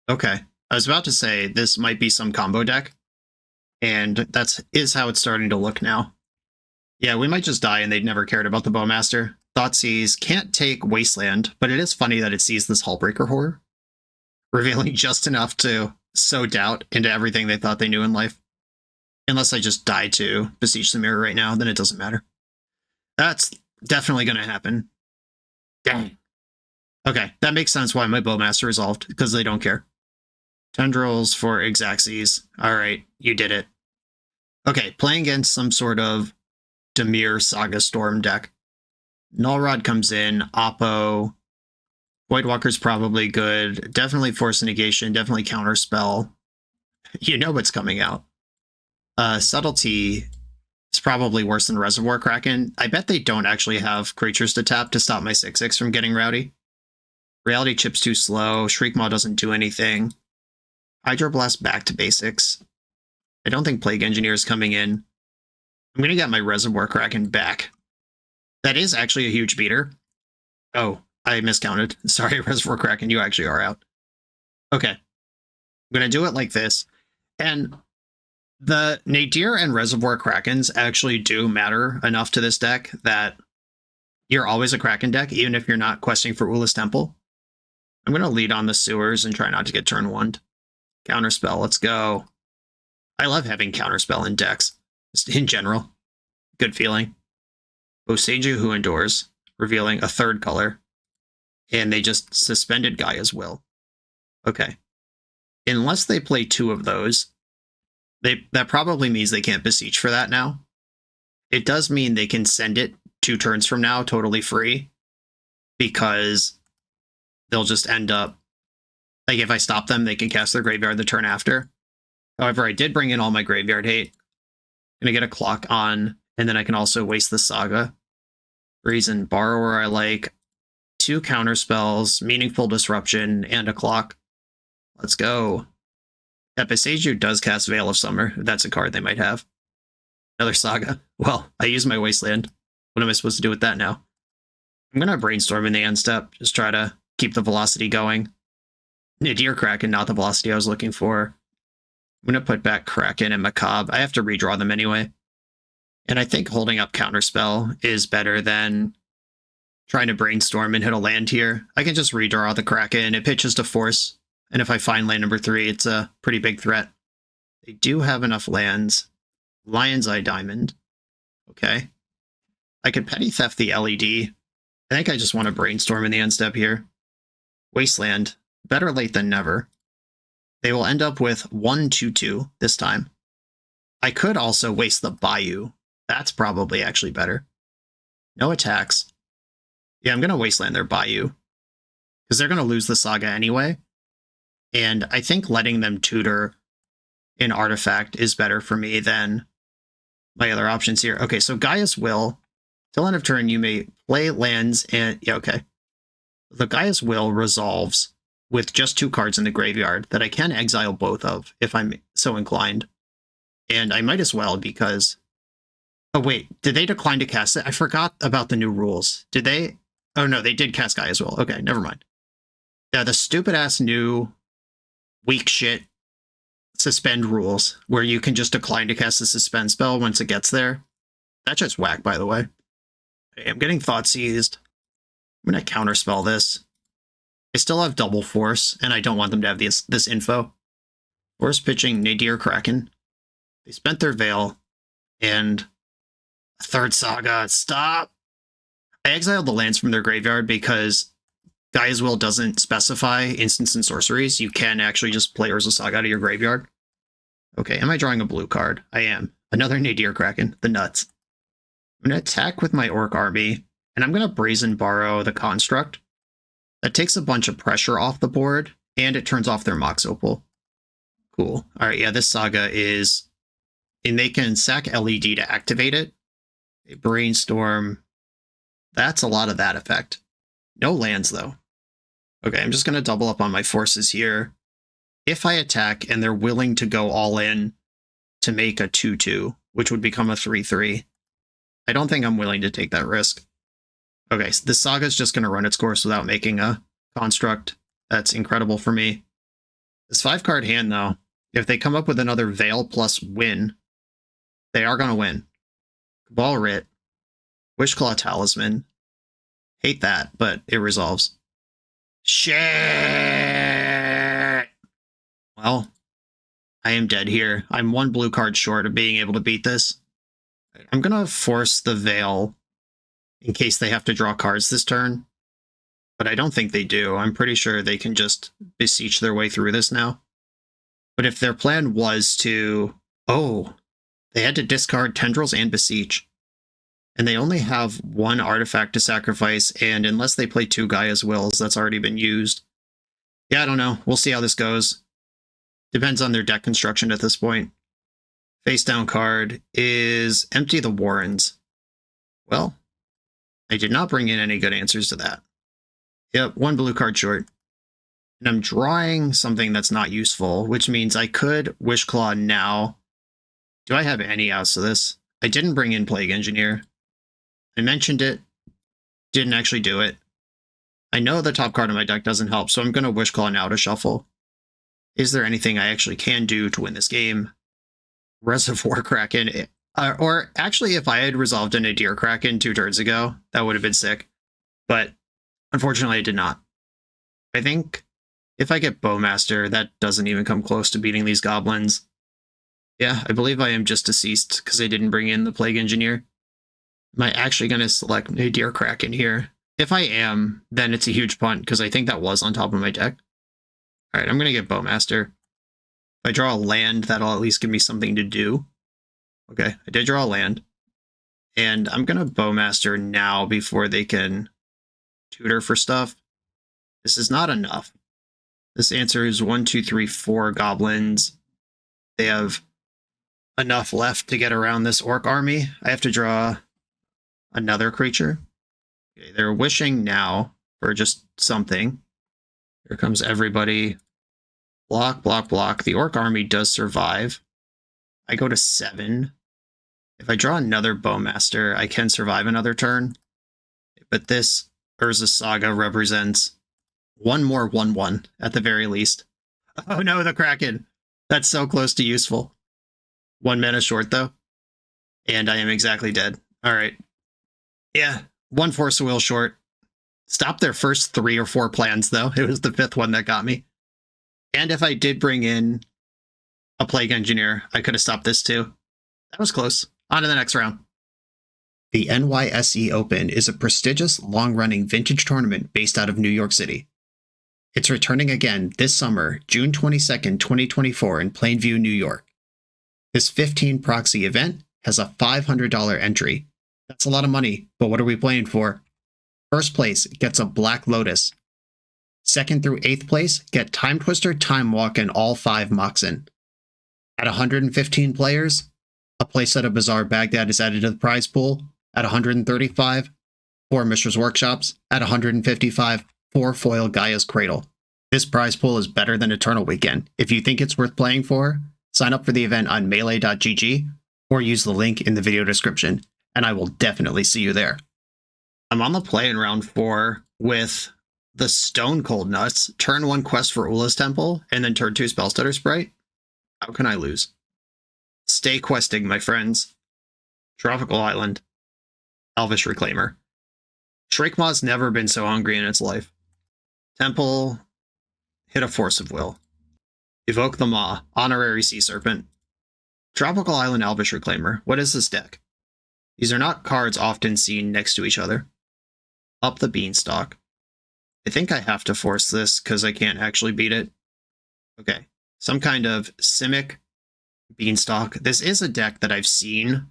Okay. I was about to say, this might be some combo deck. And that is how it's starting to look now. Yeah, we might just die and they'd never cared about the Bowmaster. Thoughtseize can't take Wasteland, but it is funny that it sees this Hullbreaker horror, revealing just enough to sow doubt into everything they thought they knew in life. Unless I just die to Beseech the Mirror right now, then it doesn't matter. That's definitely going to happen. Dang. Okay, that makes sense why my Bowmaster resolved, because they don't care. Tendrils for Exaxes. Alright, you did it. Okay, playing against some sort of Dimir Saga Storm deck. Null Rod comes in, Oppo. Voidwalker's probably good. Definitely Force Negation, definitely Counterspell. You know what's coming out. Subtlety is probably worse than Reservoir Kraken. I bet they don't actually have creatures to tap to stop my 6/6 from getting rowdy. Reality Chip's too slow. Shriekmaw doesn't do anything. Hydroblast back to basics. I don't think Plague Engineer is coming in. I'm going to get my Reservoir Kraken back. That is actually a huge beater. Oh, I miscounted. Sorry, Reservoir Kraken, you actually are out. Okay. I'm going to do it like this. And the Nadir and Reservoir Krakens actually do matter enough to this deck that you're always a Kraken deck, even if you're not questing for Ula's Temple. I'm going to lead on the sewers and try not to get turn 1. Counterspell, let's go. I love having Counterspell in decks, just in general. Good feeling. Boseiju Who Endures, revealing a 3rd color. And they just suspended Gaia's Will. Okay. Unless they play 2 of those, that probably means they can't beseech for that now. It does mean they can send it 2 turns from now totally free, because they'll just end up, like, if I stop them, they can cast their graveyard the turn after. However, I did bring in all my graveyard hate. I'm gonna get a clock on, and then I can also waste the Saga. Reason Borrower I like. 2 counterspells, Meaningful Disruption, and a clock. Let's go. Boseiju does cast Veil of Summer. That's a card they might have. Another Saga. Well, I used my Wasteland. What am I supposed to do with that now? I'm going to Brainstorm in the end step. Just try to keep the velocity going. Nadir Kraken, not the velocity I was looking for. I'm going to put back Kraken and Macabre. I have to redraw them anyway. And I think holding up Counterspell is better than trying to Brainstorm and hit a land here. I can just redraw the Kraken. It pitches to Force. And if I find land number 3, it's a pretty big threat. They do have enough lands. Lion's Eye Diamond. Okay. I could Petty Theft the LED. I think I just want to Brainstorm in the end step here. Wasteland. Better late than never. They will end up with 1/2/2 this time. I could also waste the Bayou. That's probably actually better. No attacks. Yeah, I'm going to Wasteland their Bayou, because they're going to lose the Saga anyway. And I think letting them tutor an artifact is better for me than my other options here. Okay, so Gaia's Will. Till end of turn, you may play lands and... Yeah, okay. The Gaia's Will resolves with just 2 cards in the graveyard that I can exile both of if I'm so inclined. And I might as well, because... Oh, wait. Did they decline to cast it? I forgot about the new rules. Did they? Oh, no, they did cast Gaia's Will. Okay, never mind. Yeah, the stupid-ass new weak shit suspend rules where you can just decline to cast a suspend spell once it gets there. That's just whack, by the way. I'm getting Thought Seized. I'm going to counterspell this. I still have double Force, and I don't want them to have this info. Force pitching Nadir Kraken. They spent their Veil, and a 3rd Saga. Stop! I exiled the lands from their graveyard because Gaia's Will doesn't specify instants and sorceries. You can actually just play Urza Saga out of your graveyard. Okay, am I drawing a blue card? I am. Another Nadir Kraken. The nuts. I'm going to attack with my Orc Army, and I'm going to Brazen Borrow the Construct. That takes a bunch of pressure off the board, and it turns off their Mox Opal. Cool. Alright, yeah, this Saga is... And they can sack LED to activate it. They Brainstorm. That's a lot of that effect. No lands, though. Okay, I'm just going to double up on my forces here. If I attack and they're willing to go all in to make a 2/2, which would become a 3/3, I don't think I'm willing to take that risk. Okay, so this Saga's just going to run its course without making a construct. That's incredible for me. This 5-card hand, though, if they come up with another Veil plus win, they are going to win. Cabal Writ, Wishclaw Talisman. Hate that, but it resolves. Shit! Well, I am dead here. I'm 1 blue card short of being able to beat this. I'm going to force the Veil in case they have to draw cards this turn. But I don't think they do. I'm pretty sure they can just beseech their way through this now. But if their plan was to... Oh, they had to discard Tendrils and Beseech. And they only have one artifact to sacrifice, and unless they play 2 Gaia's Wills, that's already been used. Yeah, I don't know. We'll see how this goes. Depends on their deck construction at this point. Face down card is Empty the Warrens. Well, I did not bring in any good answers to that. Yep, 1 blue card short. And I'm drawing something that's not useful, which means I could Wishclaw now. Do I have any outs to this? I didn't bring in Plague Engineer. I mentioned it, didn't actually do it. I know the top card of my deck doesn't help, so I'm going to Wishclaw now to shuffle. Is there anything I actually can do to win this game? Reservoir Kraken. Or actually, if I had resolved a Nadir Kraken 2 turns ago, that would have been sick. But unfortunately, I did not. I think if I get Bowmaster, that doesn't even come close to beating these goblins. Yeah, I believe I am just deceased because I didn't bring in the Plague Engineer. Am I actually going to select Nadir Kraken here? If I am, then it's a huge punt because I think that was on top of my deck. All right, I'm going to get Bowmaster. If I draw a land, that'll at least give me something to do. Okay, I did draw a land. And I'm going to Bowmaster now before they can tutor for stuff. This is not enough. This answer is 1, 2, 3, 4 goblins. They have enough left to get around this orc army. I have to draw another creature. Okay, they're wishing now for just something. Here comes everybody. Block, block, block. The orc army does survive. I go to 7. If I draw another Bowmaster, I can survive another turn. But this Urza Saga represents 1 more 1/1 at the very least. Oh no, the Kraken. That's so close to useful. 1 mana short though. And I am exactly dead. All right. Yeah, 1 Force of Will short. Stopped their first 3 or 4 plans, though. It was the 5th one that got me. And if I did bring in a Plague Engineer, I could have stopped this too. That was close. On to the next round. The NYSE Open is a prestigious, long-running vintage tournament based out of New York City. It's returning again this summer, June 22nd, 2024 in Plainview, New York. This 15 proxy event has a $500 entry. That's a lot of money, but what are we playing for? First place gets a Black Lotus. 2nd through 8th place get Time Twister, Time Walk, and all 5 Moxen. At 115 players, a playset of Bizarre Baghdad is added to the prize pool. At 135, 4 Mishra's Workshops. At 155, 4 Foil Gaia's Cradle. This prize pool is better than Eternal Weekend. If you think it's worth playing for, sign up for the event on melee.gg or use the link in the video description, and I will definitely see you there. I'm on the play in round 4 with the Stone Cold Nuts, turn 1 Quest for Ula's Temple, and then turn 2 Spellstutter Sprite. How can I lose? Stay questing, my friends. Tropical Island. Elvish Reclaimer. Shriekmaw's never been so hungry in its life. Temple. Hit a Force of Will. Evoke the Maw. Honorary Sea Serpent. Tropical Island Elvish Reclaimer. What is this deck? These are not cards often seen next to each other. Up the Beanstalk. I think I have to force this because I can't actually beat it. Okay. Some kind of Simic Beanstalk. This is a deck that I've seen.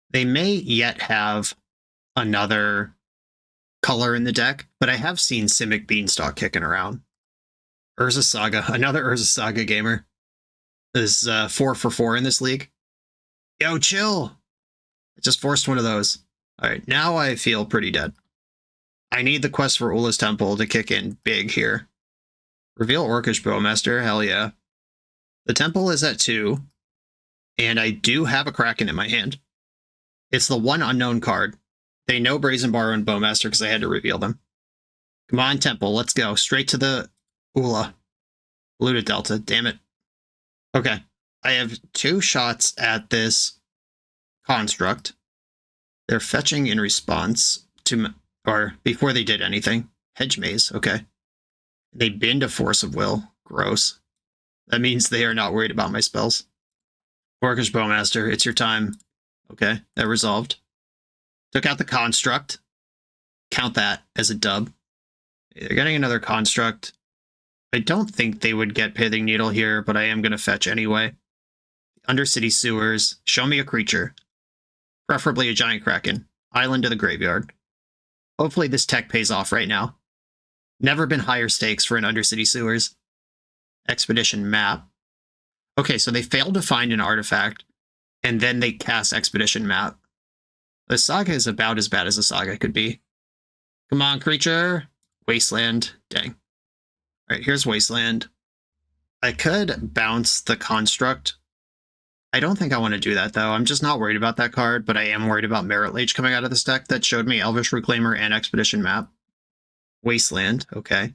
They may yet have another color in the deck, but I have seen Simic Beanstalk kicking around. Urza Saga. Another Urza Saga gamer. There's 4 for 4 in this league. Yo, chill! I just forced one of those. Alright, now I feel pretty dead. I need the Quest for Ula's Temple to kick in big here. Reveal Orcish Bowmaster, hell yeah. The Temple is at 2, and I do have a Kraken in my hand. It's the one unknown card. They know Brazen Borrow and Bowmaster because I had to reveal them. Come on, Temple, let's go. Straight to the Ula. Blue to Delta, damn it. Okay, I have 2 shots at this construct. They're fetching in response to, or before they did anything. Hedge Maze, okay. They binned a Force of Will. Gross. That means they are not worried about my spells. Orcish Bowmaster, it's your time. Okay, that resolved. Took out the construct. Count that as a dub. They're getting another construct. I don't think they would get Pithing Needle here, but I am going to fetch anyway. Undercity Sewers. Show me a creature. Preferably a Giant Kraken. Island to the graveyard. Hopefully this tech pays off right now. Never been higher stakes for an Undercity Sewers. Expedition map. Okay, so they failed to find an artifact, and then they cast Expedition map. The saga is about as bad as a saga could be. Come on, creature. Wasteland. Dang. All right, here's Wasteland. I could bounce the Construct. I don't think I want to do that, though. I'm just not worried about that card, but I am worried about Merit Lage coming out of this deck that showed me Elvish Reclaimer and Expedition map. Wasteland. Okay.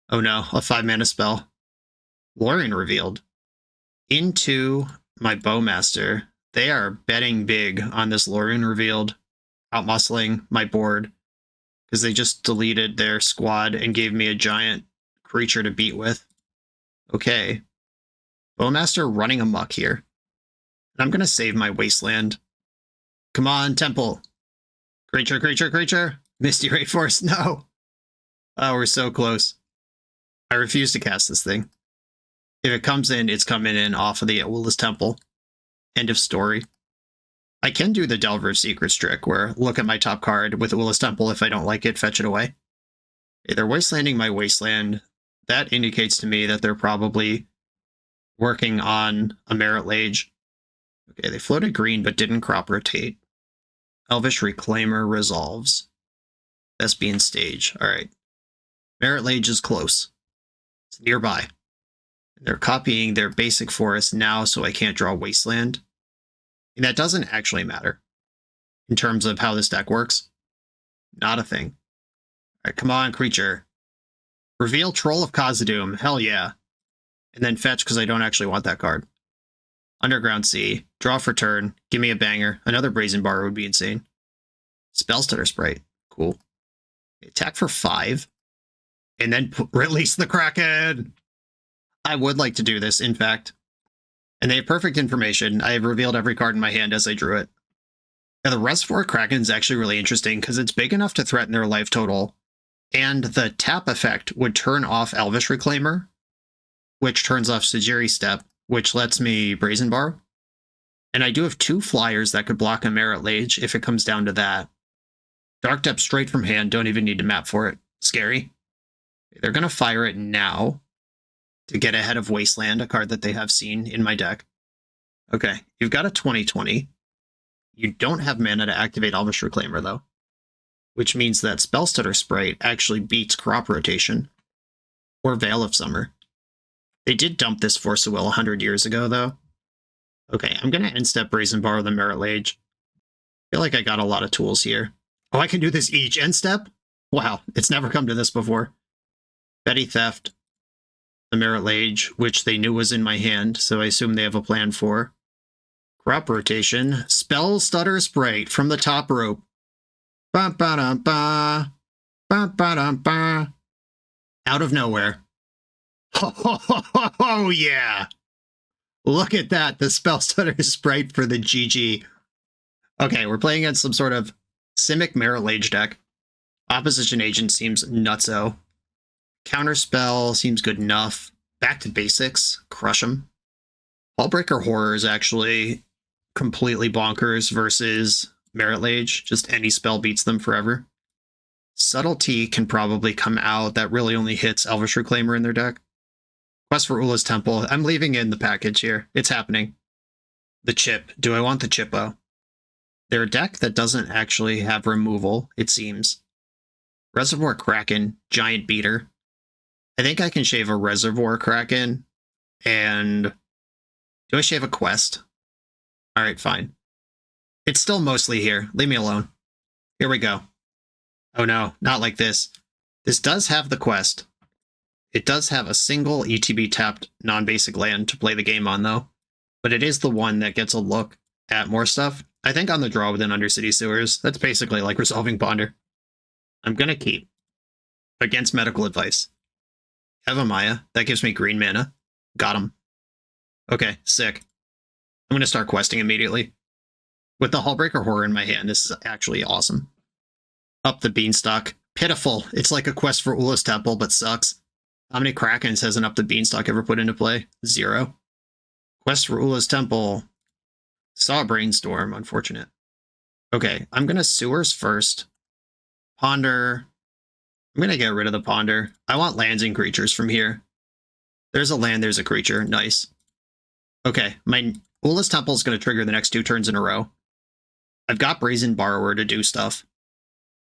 Oh no, a 5-mana spell. Lorien revealed. Into my Bowmaster. They are betting big on this Lorien revealed, outmuscling my board, because they just deleted their squad and gave me a giant creature to beat with. Okay. Bowmaster running amok here. And I'm going to save my Wasteland. Come on, Temple. Creature, creature, creature. Misty Ray Force, no. Oh, we're so close. I refuse to cast this thing. If it comes in, it's coming in off of the Ulla's Temple. End of story. I can do the Delver of Secrets trick, where look at my top card with Ulla's Temple. If I don't like it, fetch it away. Okay, they're wastelanding my Wasteland. That indicates to me that they're probably working on a Merit Lage. Okay, they floated green, but didn't crop rotate. Elvish Reclaimer resolves. Thespian Stage. All right. Merit Lage is close. It's nearby. They're copying their basic forest now, so I can't draw Wasteland. And that doesn't actually matter in terms of how this deck works. Not a thing. All right, come on, creature. Reveal Troll of Khazad-dûm. Hell yeah. And then fetch, because I don't actually want that card. Underground Sea. Draw for turn. Give me a banger. Another Brazen Bar would be insane. Spellstutter Sprite. Cool. Attack for 5. And then release the Kraken! I would like to do this, in fact. And they have perfect information. I have revealed every card in my hand as I drew it. Now, the Reservoir Kraken is actually really interesting because it's big enough to threaten their life total. And the tap effect would turn off Elvish Reclaimer, which turns off Sejiri Step, which lets me Brazen Bar. And I do have 2 flyers that could block a Merit Lage if it comes down to that. Dark Depth straight from hand, don't even need to map for it. Scary. They're going to fire it now to get ahead of Wasteland, a card that they have seen in my deck. Okay, you've got a 20/20. You don't have mana to activate Elvish Reclaimer, though, which means that Spellstutter Sprite actually beats Crop Rotation or Veil of Summer. They did dump this Force of Will 100 years ago, though. Okay, I'm going to end step Brazen Bar the Merit Lage. I feel like I got a lot of tools here. Oh, I can do this each end step? Wow, it's never come to this before. Petty Theft, the Merit Lage, which they knew was in my hand, so I assume they have a plan for. Crop Rotation, Spellstutter Sprite from the top rope. Ba-ba-dum-ba, ba-ba-dum-ba. Out of nowhere. Oh, yeah! Look at that, the Spellstutter Sprite for the GG. Okay, we're playing against some sort of Simic Merit Lage deck. Opposition Agent seems nutso. Counterspell seems good enough. Back to basics. Crush them. Hullbreaker Horror is actually completely bonkers versus Merit Lage. Just any spell beats them forever. Subtlety can probably come out. That really only hits Elvish Reclaimer in their deck. Quest for Ulla's Temple. I'm leaving in the package here. It's happening. The chip. Do I want the Chippo? They're a deck that doesn't actually have removal, it seems. Reservoir Kraken. Giant Beater. I think I can shave a Reservoir Kraken. And do I shave a quest? Alright, fine. It's still mostly here. Leave me alone. Here we go. Oh no, not like this. This does have the quest. It does have a single ETB tapped non-basic land to play the game on, though. But it is the one that gets a look at more stuff. I think on the draw within Undercity Sewers, that's basically like resolving Ponder. I'm going to keep. Against medical advice. Evamaya, that gives me green mana. Got him. Okay, sick. I'm going to start questing immediately. With the Hullbreaker Horror in my hand, this is actually awesome. Up the Beanstalk. Pitiful. It's like a quest for Ulla's Temple, but sucks. How many Krakens has an Up the Beanstalk ever put into play? 0. Quest for Ulla's Temple. Saw a Brainstorm. Unfortunate. Okay, I'm going to sewers first. Ponder. I'm going to get rid of the ponder. I want lands and creatures from here. There's a land, there's a creature. Nice. Okay, my Ula's Temple is going to trigger the next 2 turns in a row. I've got Brazen Borrower to do stuff.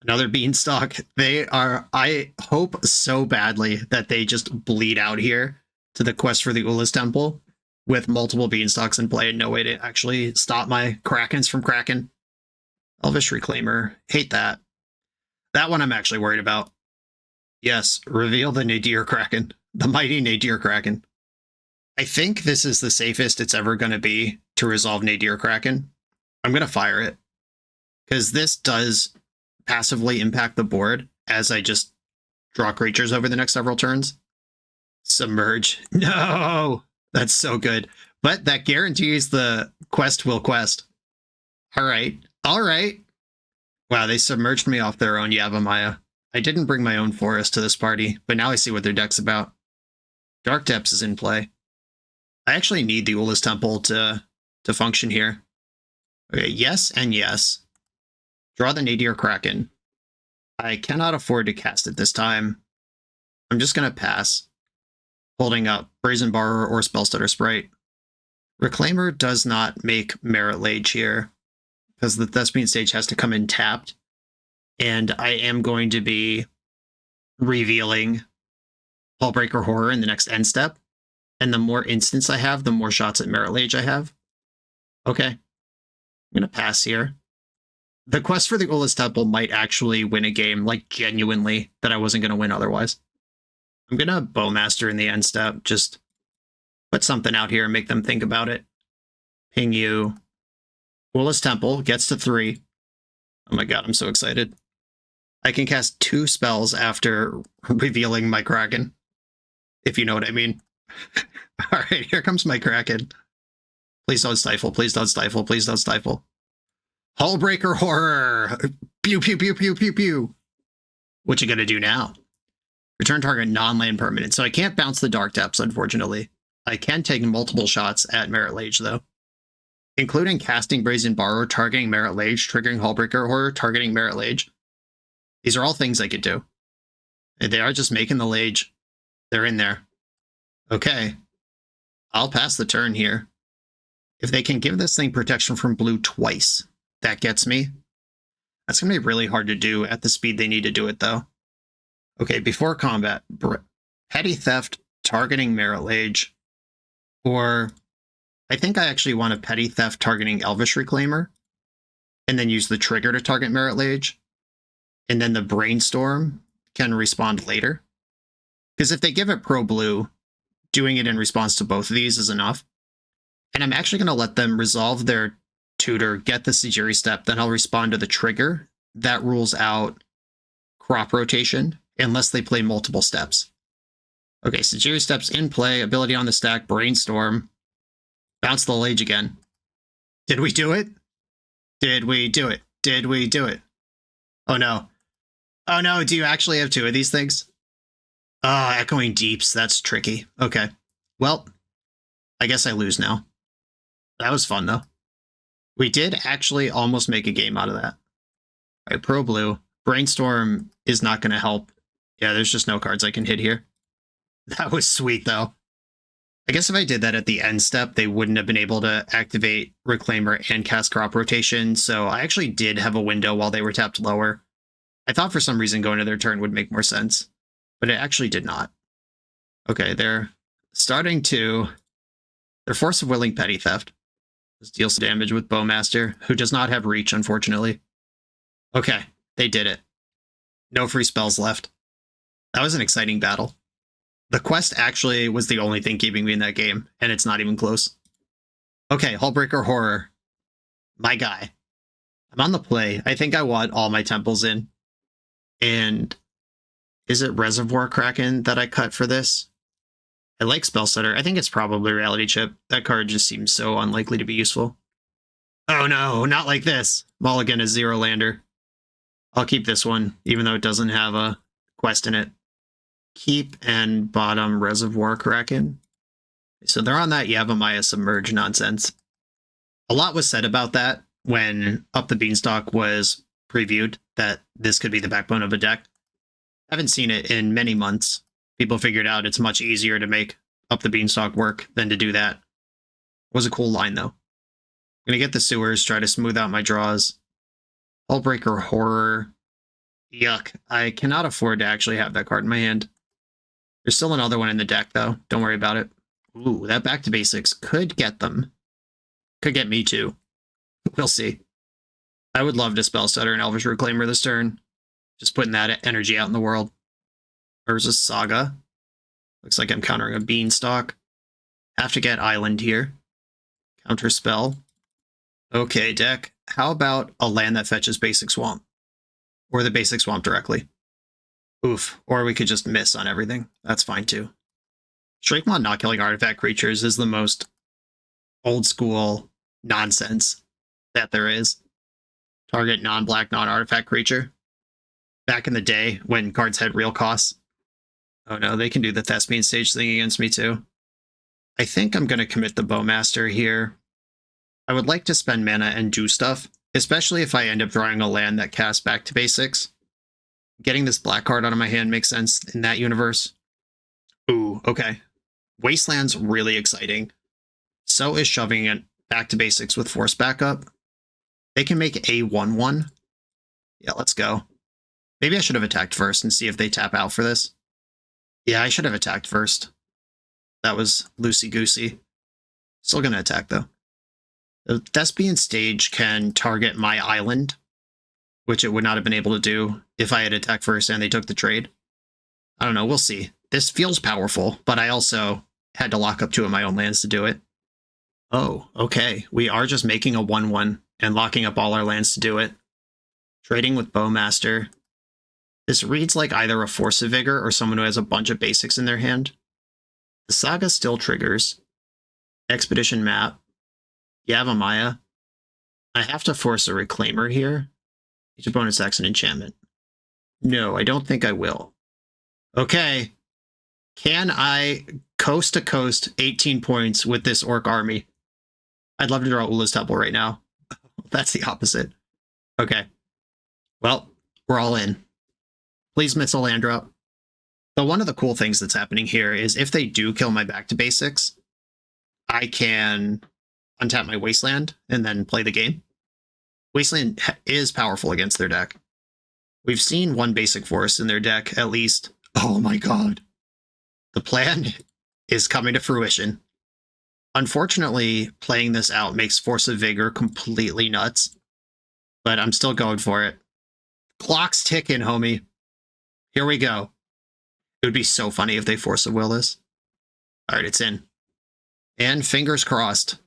Another Beanstalk. They are... I hope so badly that they just bleed out here to the quest for the Ula's Temple with multiple Beanstalks in play and no way to actually stop my Krakens from cracking. Elvish Reclaimer. Hate that. That one I'm actually worried about. Yes, reveal the Nadir Kraken. The mighty Nadir Kraken. I think this is the safest it's ever going to be to resolve Nadir Kraken. I'm going to fire it. Because this does passively impact the board as I just draw creatures over the next several turns. Submerge. No! That's so good. But that guarantees the quest will quest. Alright. Alright. Wow, they submerged me off their own Yavimaya. I didn't bring my own forest to this party, but now I see what their deck's about. Dark Depths is in play. I actually need the Ula's Temple to function here. Okay, yes and yes. Draw the Nadir Kraken. I cannot afford to cast it this time. I'm just going to pass. Holding up Brazen Borrower or Spellstutter Sprite. Reclaimer does not make Merit Lage here, because the Thespian Stage has to come in tapped. And I am going to be revealing Hullbreaker Horror in the next end step. And the more instants I have, the more shots at Merit Lage I have. Okay. I'm going to pass here. The quest for the Ula's Temple might actually win a game, like genuinely, that I wasn't going to win otherwise. I'm going to Bowmaster in the end step. Just put something out here and make them think about it. Ping you. Ula's Temple gets to 3. Oh my god, I'm so excited. I can cast 2 spells after revealing my Kraken. If you know what I mean. Alright, here comes my Kraken. Please don't stifle, please don't stifle, please don't stifle. Hullbreaker Horror! Pew, pew, pew, pew, pew, pew. What you gonna do now? Return target non-land permanent. So I can't bounce the Dark Depths, unfortunately. I can take multiple shots at Merit Lage, though. Including casting Brazen Borrower, targeting Merit Lage, triggering Hullbreaker Horror, targeting Merit Lage. These are all things I could do. They are just making the Lage. They're in there. Okay. I'll pass the turn here. If they can give this thing protection from blue twice, that gets me. That's going to be really hard to do at the speed they need to do it, though. Okay, before combat, Petty Theft, targeting Merit Lage, or I think I actually want a Petty Theft targeting Elvish Reclaimer, and then use the trigger to target Merit Lage, and then the Brainstorm can respond later. Because if they give it pro-blue, doing it in response to both of these is enough. And I'm actually going to let them resolve their tutor, get the Sejiri step, then I'll respond to the trigger. That rules out crop rotation, unless they play multiple steps. Okay, Sejiri steps in play, ability on the stack, Brainstorm. Bounce the Lage again. Did we do it? Did we do it? Did we do it? Oh no. Oh no, do you actually have 2 of these things? Echoing Deeps, that's tricky. Okay. Well, I guess I lose now. That was fun, though. We did actually almost make a game out of that. All right, Pro Blue. Brainstorm is not going to help. Yeah, there's just no cards I can hit here. That was sweet, though. I guess if I did that at the end step, they wouldn't have been able to activate Reclaimer and cast Crop Rotation, so I actually did have a window while they were tapped lower. I thought for some reason going to their turn would make more sense, but it actually did not. Okay, they're starting to... They're Force of Willing Petty Theft. This deals damage with Bowmaster, who does not have reach, unfortunately. Okay, they did it. No free spells left. That was an exciting battle. The quest actually was the only thing keeping me in that game, and it's not even close. Okay, Hullbreaker Horror. My guy. I'm on the play. I think I want all my temples in. And is it Reservoir Kraken that I cut for this? I like Spellstutter. I think it's probably Reality Chip. That card just seems so unlikely to be useful. Oh no, not like this. Mulligan is 0 lander. I'll keep this one, even though it doesn't have a quest in it. Keep and bottom Reservoir Kraken. So they're on that Yavimaya Submerge nonsense. A lot was said about that when Up the Beanstalk was previewed that this could be the backbone of a deck. Haven't seen it in many months. People figured out it's much easier to make Up the Beanstalk work than to do that. Was a cool line, though. I'm going to get the sewers, try to smooth out my draws. Hullbreaker Horror. Yuck. I cannot afford to actually have that card in my hand. There's still another one in the deck, though. Don't worry about it. Ooh, that back to basics could get them. Could get me, too. We'll see. I would love to Spell Stutter and Elvish Reclaimer this turn. Just putting that energy out in the world. There's a Saga. Looks like I'm countering a Beanstalk. Have to get Island here. Counter spell. Okay, deck. How about a land that fetches Basic Swamp? Or the Basic Swamp directly. Oof. Or we could just miss on everything. That's fine too. Shriekmon not killing artifact creatures is the most old school nonsense that there is. Target non-black, non-artifact creature. Back in the day when cards had real costs. Oh no, they can do the Thespian Stage thing against me too. I think I'm going to commit the Bowmaster here. I would like to spend mana and do stuff, especially if I end up drawing a land that casts back to basics. Getting this black card out of my hand makes sense in that universe. Ooh, okay. Wasteland's really exciting. So is shoving it back to basics with Force Backup. They can make a 1/1. Yeah, let's go. Maybe I should have attacked first and see if they tap out for this. Yeah, I should have attacked first. That was loosey-goosey. Still going to attack, though. The Thespian Stage can target my island, which it would not have been able to do if I had attacked first and they took the trade. I don't know, we'll see. This feels powerful, but I also had to lock up two of my own lands to do it. Oh, okay. We are just making a 1/1 and locking up all our lands to do it. Trading with Bowmaster. This reads like either a Force of Vigor or someone who has a bunch of basics in their hand. The Saga still triggers. Expedition Map. Yavimaya. I have to force a Reclaimer here. Each opponent's acts an enchantment. No, I don't think I will. Okay. Can I coast to coast 18 points with this Orc army? I'd love to draw Ula's Temple right now. That's the opposite. Okay. Well, we're all in. Please miss a land drop. So one of the cool things that's happening here is if they do kill my back to basics, I can untap my Wasteland and then play the game. Wasteland is powerful against their deck. We've seen one basic force in their deck at least. Oh my god. The plan is coming to fruition. Unfortunately, playing this out makes Force of Vigor completely nuts, but I'm still going for it. Clock's ticking, homie. Here we go. It would be so funny if they Force of Will this. All right, it's in. And fingers crossed.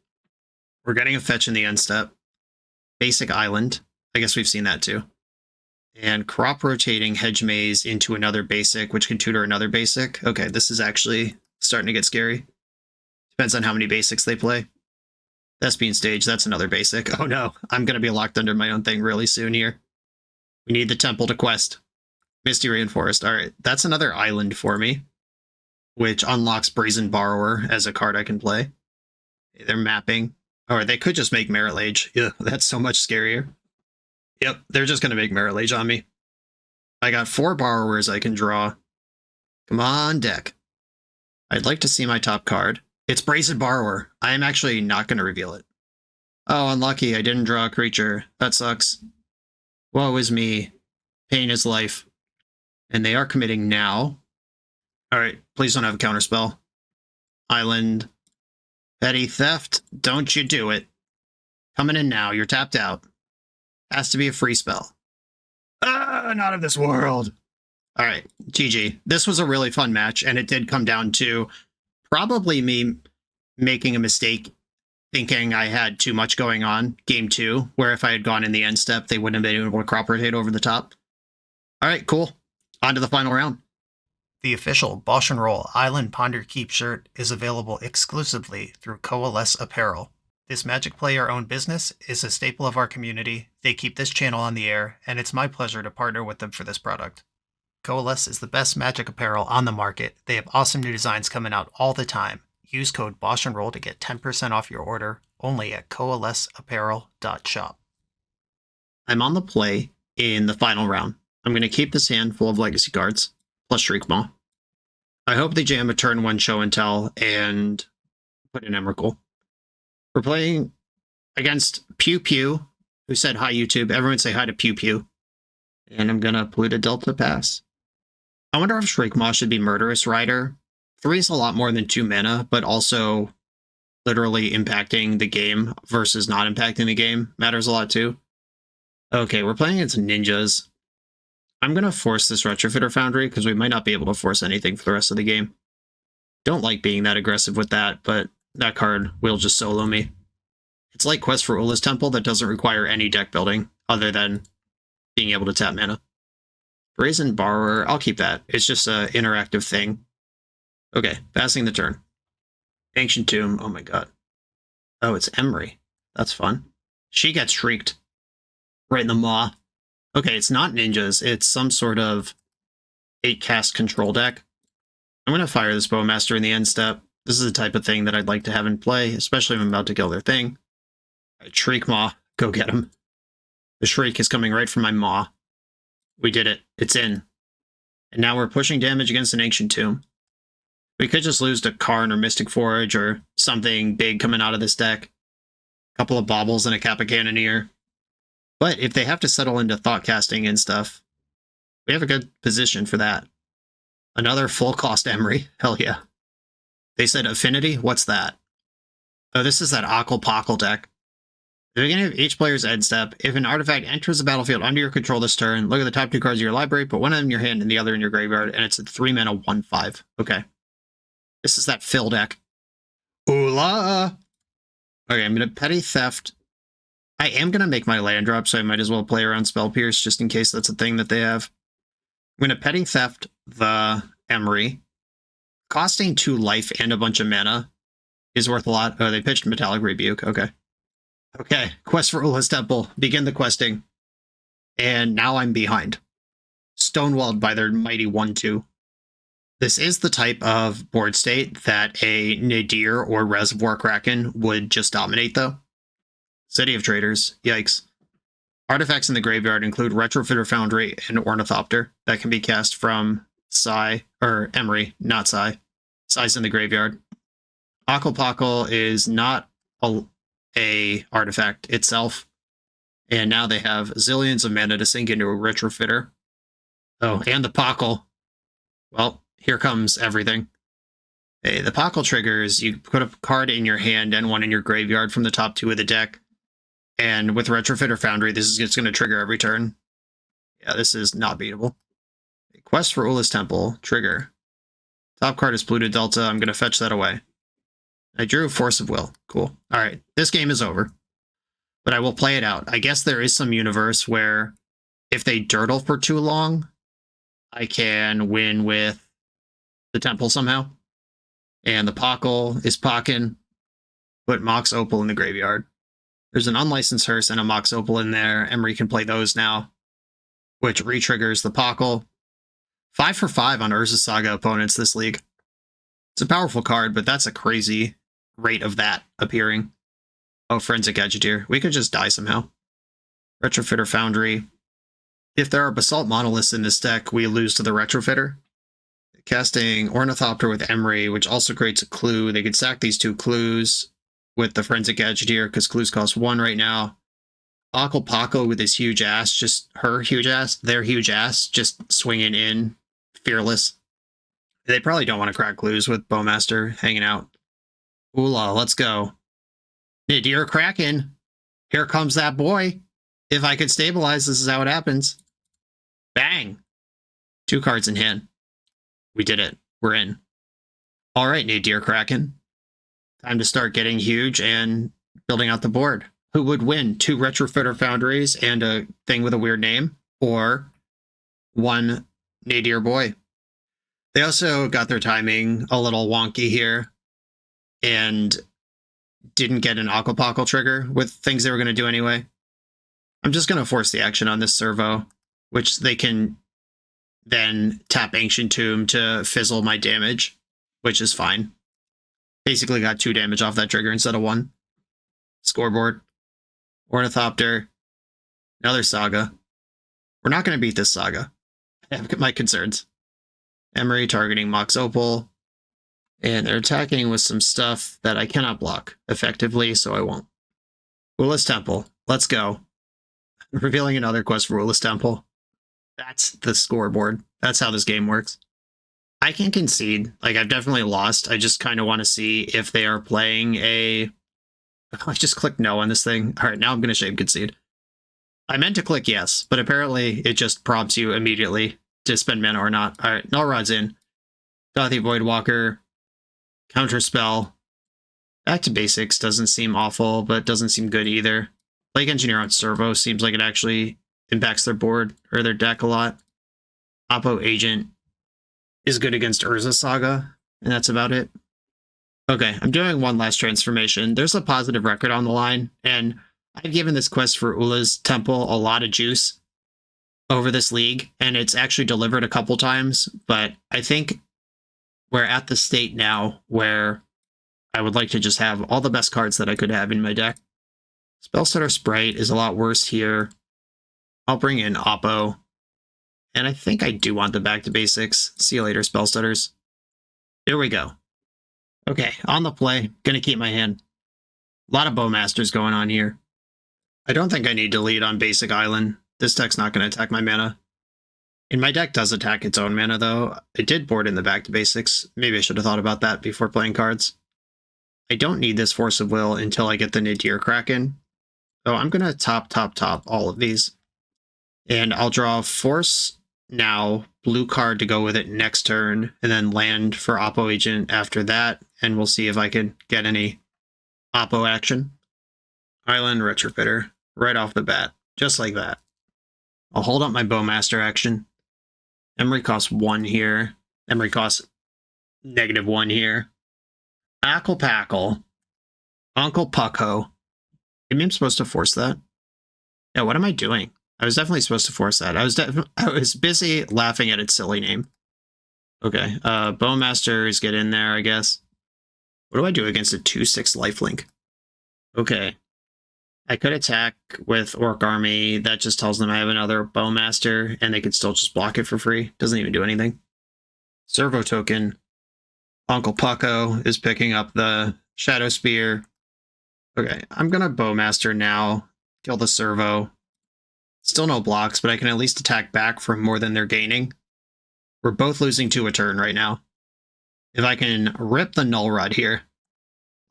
We're getting a fetch in the end step. Basic Island. I guess we've seen that too. And crop rotating Hedge Maze into another basic, which can tutor another basic. Okay, this is actually starting to get scary. Depends on how many basics they play. Thespian Stage, that's another basic. Oh no, I'm going to be locked under my own thing really soon here. We need the temple to quest. Misty Rainforest. All right, that's another island for me, which unlocks Brazen Borrower as a card I can play. They're mapping. Or they could just make Merit Lage. Yeah, that's so much scarier. Yep, they're just going to make Merit Lage on me. I got 4 borrowers I can draw. Come on, deck. I'd like to see my top card. It's Brazen Borrower. I am actually not going to reveal it. Oh, unlucky. I didn't draw a creature. That sucks. Woe is me. Pain is life. And they are committing now. Alright, please don't have a counterspell. Island. Petty Theft. Don't you do it. Coming in now. You're tapped out. Has to be a free spell. Ah, not of this world. Alright, GG. This was a really fun match, and it did come down to probably me making a mistake thinking I had too much going on game 2, where if I had gone in the end step, they wouldn't have been able to crop rotate over the top. Alright, cool. On to the final round. The official BoshNRoll Island Ponder Keep shirt is available exclusively through Coalesce Apparel. This Magic Player-owned business is a staple of our community. They keep this channel on the air, and it's my pleasure to partner with them for this product. Coalesce is the best Magic apparel on the market. They have awesome new designs coming out all the time. Use code BoshNRoll to get 10% off your order only at coalesceapparel.shop. I'm on the play in the final round. I'm going to keep this hand full of legacy cards, plus Shriekmaw. I hope they jam a turn 1 show and tell and put in Emrakul. We're playing against Pew Pew, who said hi YouTube. Everyone say hi to Pew Pew. And I'm going to Polluted Delta pass. I wonder if Shriekmaw should be Murderous Rider. 3 is a lot more than 2 mana, but also literally impacting the game versus not impacting the game matters a lot too. Okay, we're playing against ninjas. I'm going to force this Retrofitter Foundry because we might not be able to force anything for the rest of the game. Don't like being that aggressive with that, but that card will just solo me. It's like Quest for Ula's Temple that doesn't require any deck building other than being able to tap mana. Brazen Borrower, I'll keep that. It's just an interactive thing. Okay, passing the turn. Ancient Tomb, oh my god. Oh, it's Emery. That's fun. She gets shrieked. Right in the maw. Okay, it's not ninjas. It's some sort of 8-cast control deck. I'm going to fire this Bowmaster in the end step. This is the type of thing that I'd like to have in play, especially if I'm about to kill their thing. Right, Shriekmaw, go get him. The Shriek is coming right from my maw. We did it. It's in. And now we're pushing damage against an Ancient Tomb. We could just lose to Karn or Mystic Forge or something big coming out of this deck. A couple of Baubles and a Kappa Cannoneer. But if they have to settle into Thought Casting and stuff, we have a good position for that. Another full cost Emery. Hell yeah. They said Affinity? What's that? Oh, this is that Ockle deck. At the beginning of each player's end step, if an artifact enters the battlefield under your control this turn, look at the top 2 cards of your library, put one of them in your hand and the other in your graveyard, and it's a 3 mana 1/5. Okay. This is that Fill deck. Oola! Okay, I'm going to Petty Theft. I am going to make my land drop, so I might as well play around Spell Pierce just in case that's a thing that they have. I'm going to Petty Theft the Emery. Costing 2 life and a bunch of mana is worth a lot. Oh, they pitched Metallic Rebuke. Okay. Okay, Quest for Ula's Temple. Begin the questing. And now I'm behind. Stonewalled by their mighty 1/2. This is the type of board state that a Nadir or Reservoir Kraken would just dominate, though. City of Traders. Yikes. Artifacts in the graveyard include Retrofitter Foundry and Ornithopter that can be cast from Emery, not Sai. Sai's in the graveyard. Ockle is not a artifact itself. And now they have zillions of mana to sink into a Retrofitter. Oh, and the Pockle. Well, here comes everything. Hey, the Pockle triggers, you put a card in your hand and one in your graveyard from the top 2 of the deck. And with Retrofitter Foundry, this is just going to trigger every turn. Yeah, this is not beatable. Quest for Ula's Temple, trigger. Top card is Polluted Delta. I'm going to fetch that away. I drew Force of Will. Cool. All right, this game is over. But I will play it out. I guess there is some universe where if they dirtle for too long, I can win with the Temple somehow. And the Pockle is pockin'. Put Mox Opal in the graveyard. There's an Unlicensed Hearse and a Mox Opal in there. Emery can play those now, which re-triggers the Pockle. 5 for 5 on Urza Saga opponents this league. It's a powerful card, but that's a crazy rate of that appearing. Oh, Forensic Agitator. We could just die somehow. Retrofitter Foundry. If there are Basalt Monoliths in this deck, we lose to the Retrofitter. Casting Ornithopter with Emery, which also creates a clue. They could sack these 2 clues with the Forensic Agitator, because clues cost 1 right now. Ockle with his huge ass, just her huge ass, their huge ass, just swinging in, fearless. They probably don't want to crack clues with Bowmaster hanging out. Oola, let's go. Nadir Kraken. Here comes that boy. If I could stabilize, this is how it happens. Bang. 2 cards in hand. We did it. We're in. All right, Nadir Kraken. Time to start getting huge and building out the board. Who would win? 2 Retrofitter Foundries and a thing with a weird name? Or 1 Nadir boy? They also got their timing a little wonky here and didn't get an Ockle trigger with things they were going to do anyway. I'm just going to force the action on this servo, which they can then tap Ancient Tomb to fizzle my damage, which is fine. Basically got 2 damage off that trigger instead of 1. Scoreboard. Ornithopter. Another Saga. We're not going to beat this Saga. I have my concerns. Emery targeting Mox Opal. And they're attacking with some stuff that I cannot block effectively, so I won't. Ulla's Temple. Let's go. Revealing another quest for Ulla's Temple. That's the scoreboard. That's how this game works. I can concede. Like, I've definitely lost. I just kind of want to see if they are playing a... I just clicked no on this thing. All right, now I'm going to shame concede. I meant to click yes, but apparently it just prompts you immediately to spend mana or not. All right, Null Rod's in. Dothy Voidwalker. Counterspell. Back to basics doesn't seem awful, but doesn't seem good either. Plague Engineer on Servo seems like it actually impacts their board or their deck a lot. Oppo Agent is good against Urza Saga, and that's about it. Okay, I'm doing one last transformation. There's a positive record on the line, and I've given this quest for Ulla's Temple a lot of juice over this league, and it's actually delivered a couple times, but I think we're at the state now where I would like to just have all the best cards that I could have in my deck. Spellstutter Sprite is a lot worse here. I'll bring in Oppo. And I think I do want the back to basics. See you later, Spellstutters. Here we go. Okay, on the play. Gonna keep my hand. A lot of Bowmasters going on here. I don't think I need to lead on Basic Island. This deck's not going to attack my mana. And my deck does attack its own mana, though. It did board in the back to basics. Maybe I should have thought about that before playing cards. I don't need this Force of Will until I get the Nadir Kraken. So I'm going to top all of these. And I'll draw Force now, blue card to go with it next turn, and then land for Oppo Agent after that, and we'll see if I can get any Oppo action. Island Retrofitter, right off the bat, just like that. I'll hold up my Bowmaster action. Emery costs 1 here. Emery costs -1 here. Ackle Packle. Uncle Pucko. Maybe I'm supposed to force that. Yeah, what am I doing? I was definitely supposed to force that. I was busy laughing at its silly name. Okay, Bowmasters get in there, I guess. What do I do against a 2/6 lifelink? Okay. I could attack with Orc Army. That just tells them I have another Bowmaster, and they could still just block it for free. Doesn't even do anything. Servo Token. Uncle Pucko is picking up the Shadow Spear. Okay, I'm gonna Bowmaster now. Kill the Servo. Still no blocks, but I can at least attack back for more than they're gaining. We're both losing 2 a turn right now. If I can rip the Null Rod here,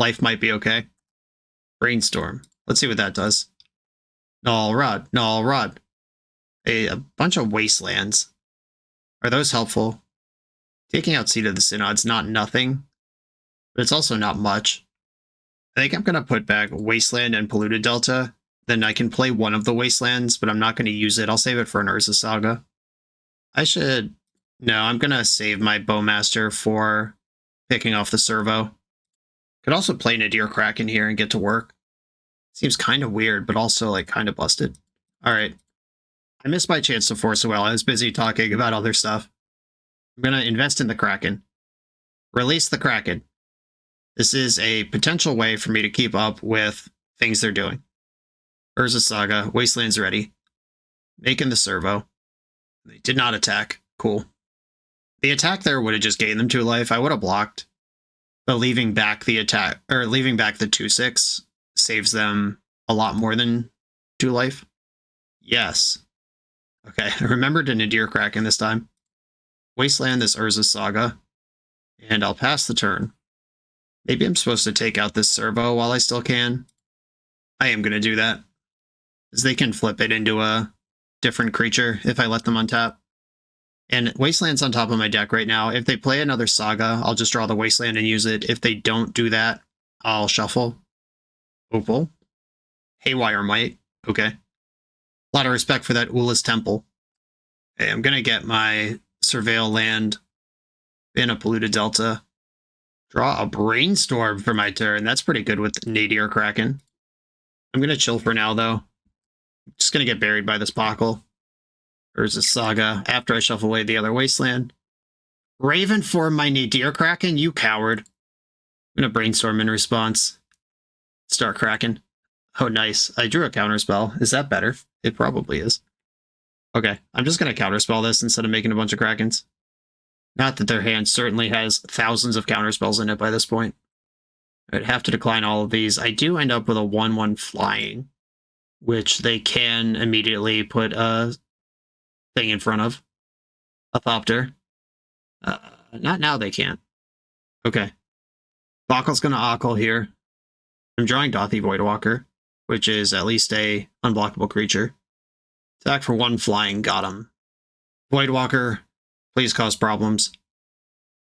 life might be okay. Brainstorm. Let's see what that does. Null Rod. Null Rod. A bunch of Wastelands. Are those helpful? Taking out Seed of the Synod's not nothing, but it's also not much. I think I'm going to put back Wasteland and Polluted Delta. Then I can play one of the Wastelands, but I'm not going to use it. I'll save it for an Urza Saga. No, I'm going to save my Bowmaster for picking off the Servo. Could also play Nadir Kraken here and get to work. Seems kind of weird, but also like kind of busted. All right. I missed my chance to force a will. I was busy talking about other stuff. I'm going to invest in the Kraken. Release the Kraken. This is a potential way for me to keep up with things they're doing. Urza Saga, Wasteland's ready. Making the Servo. They did not attack. Cool. The attack there would have just gained them 2 life. I would have blocked. But leaving back the attack, or leaving back the 2/6 saves them a lot more than 2 life. Yes. Okay, remember to Nadir Kraken this time. Wasteland this Urza Saga. And I'll pass the turn. Maybe I'm supposed to take out this Servo while I still can. I am going to do that. Because they can flip it into a different creature if I let them untap. And Wasteland's on top of my deck right now. If they play another Saga, I'll just draw the Wasteland and use it. If they don't do that, I'll shuffle. Opal. Haywire Might. Okay. A lot of respect for that Ulla's Temple. Okay, I'm going to get my Surveil land in a Polluted Delta. Draw a Brainstorm for my turn. That's pretty good with Nadir Kraken. I'm going to chill for now, though. Just going to get buried by this Pockle. There's a Saga after I shuffle away the other Wasteland. Raven for my Nadir Kraken? You coward. I'm going to Brainstorm in response. Start Kraken. Oh, nice. I drew a counterspell. Is that better? It probably is. Okay, I'm just going to counterspell this instead of making a bunch of Krakens. Not that their hand certainly has thousands of counterspells in it by this point. I'd have to decline all of these. I do end up with a 1/1 flying, which they can immediately put a thing in front of. A Thopter. Not now, they can't. Okay. Bockle's going to Ockle here. I'm drawing Dothy Voidwalker, which is at least a unblockable creature. Attack for 1 flying, got him. Voidwalker, please cause problems.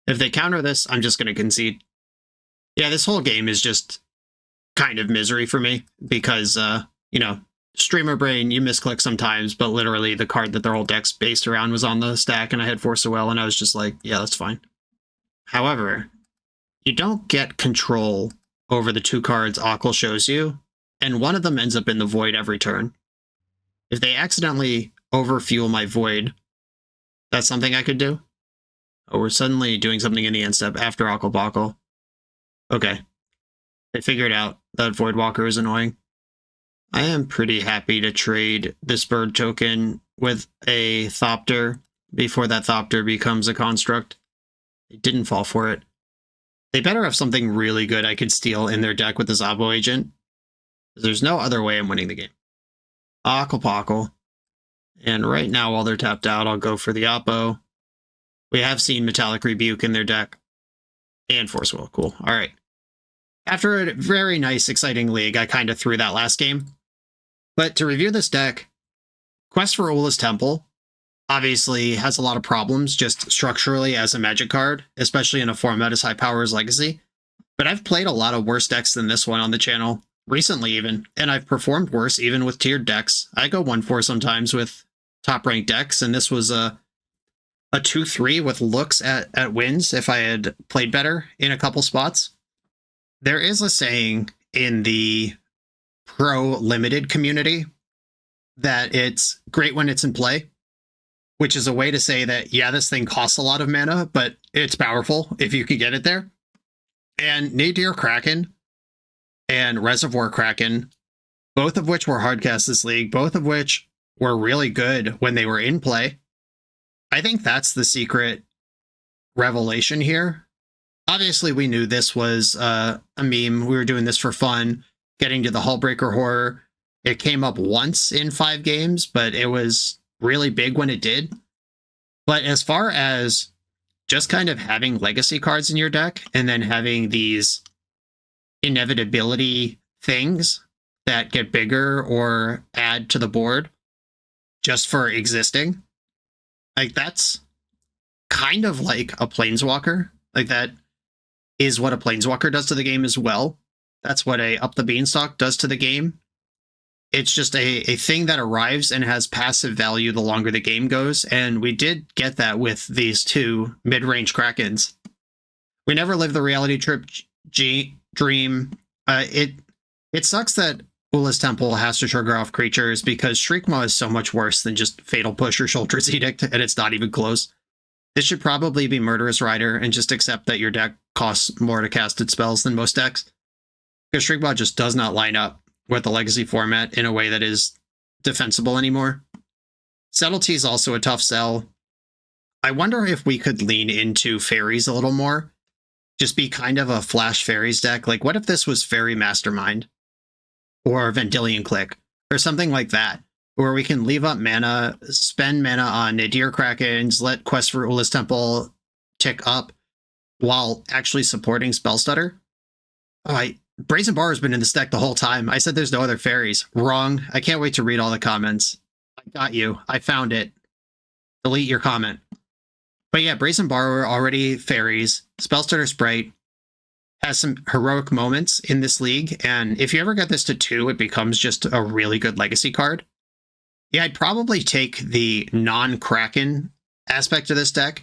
If they counter this, I'm just going to concede. Yeah, this whole game is just kind of misery for me because, you know, streamer brain, you misclick sometimes, but literally the card that their whole deck's based around was on the stack and I had Force of Will and I was just like, yeah, that's fine. However, you don't get control over the 2 cards Ockle shows you, and one of them ends up in the void every turn. If they accidentally overfuel my void, that's something I could do. Oh, we're suddenly doing something in the end step after Ockle Bockle. Okay. They figured out that Voidwalker is annoying. I am pretty happy to trade this bird token with a Thopter before that Thopter becomes a construct. They didn't fall for it. They better have something really good I could steal in their deck with the Zabo agent. There's no other way I'm winning the game. Ockle Pockle. And right now, while they're tapped out, I'll go for the Oppo. We have seen Metallic Rebuke in their deck. And Force Will. Cool. All right. After a very nice, exciting league, I kind of threw that last game. But to review this deck, Quest for Ula's Temple obviously has a lot of problems just structurally as a Magic card, especially in a format as high power as Legacy. But I've played a lot of worse decks than this one on the channel, recently even, and I've performed worse even with tiered decks. I go 1-4 sometimes with top-ranked decks, and this was a 2-3 with looks at wins if I had played better in a couple spots. There is a saying in the pro-limited community that it's great when it's in play, which is a way to say that, yeah, this thing costs a lot of mana, but it's powerful if you can get it there. And Nadir Kraken and Reservoir Kraken, both of which were hardcast this league, both of which were really good when they were in play. I think that's the secret revelation here. Obviously, we knew this was a meme. We were doing this for fun, getting to the Hullbreaker horror. It came up once in 5 games, but it was really big when it did. But as far as just kind of having legacy cards in your deck and then having these inevitability things that get bigger or add to the board just for existing, like that's kind of like a Planeswalker. Like that is what a Planeswalker does to the game as well. That's what a Up the Beanstalk does to the game. It's just a thing that arrives and has passive value the longer the game goes, and we did get that with these 2 mid-range Krakens. We never lived the reality trip dream. It sucks that Ula's Temple has to trigger off creatures because Shriekmaw is so much worse than just Fatal Push or Shoulder's Edict, and it's not even close. This should probably be Murderous Rider and just accept that your deck costs more to cast its spells than most decks. Because Shriekmaw just does not line up with the Legacy format in a way that is defensible anymore. Subtlety is also a tough sell. I wonder if we could lean into fairies a little more. Just be kind of a flash fairies deck. Like, what if this was Fairy Mastermind? Or Vendilion Click? Or something like that. Where we can leave up mana, spend mana on Nadir Krakens, let Quest for Ula's Temple tick up, while actually supporting Spell Stutter. Brazen Bar has been in this deck the whole time. I said there's no other fairies. Wrong. I can't wait to read all the comments. I got you. I found it. Delete your comment. But yeah, Brazen Bar already fairies. Spellstutter Sprite has some heroic moments in this league, and if you ever get this to 2, it becomes just a really good legacy card. Yeah, I'd probably take the non-Kraken aspect of this deck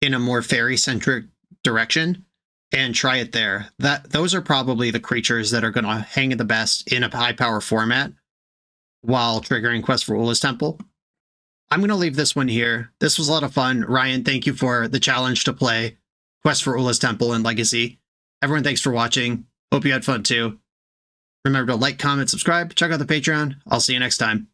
in a more fairy-centric direction and try it there. Those are probably the creatures that are going to hang the best in a high-power format while triggering Quest for Ula's Temple. I'm going to leave this one here. This was a lot of fun. Ryan, thank you for the challenge to play Quest for Ula's Temple and Legacy. Everyone, thanks for watching. Hope you had fun too. Remember to like, comment, subscribe, check out the Patreon. I'll see you next time.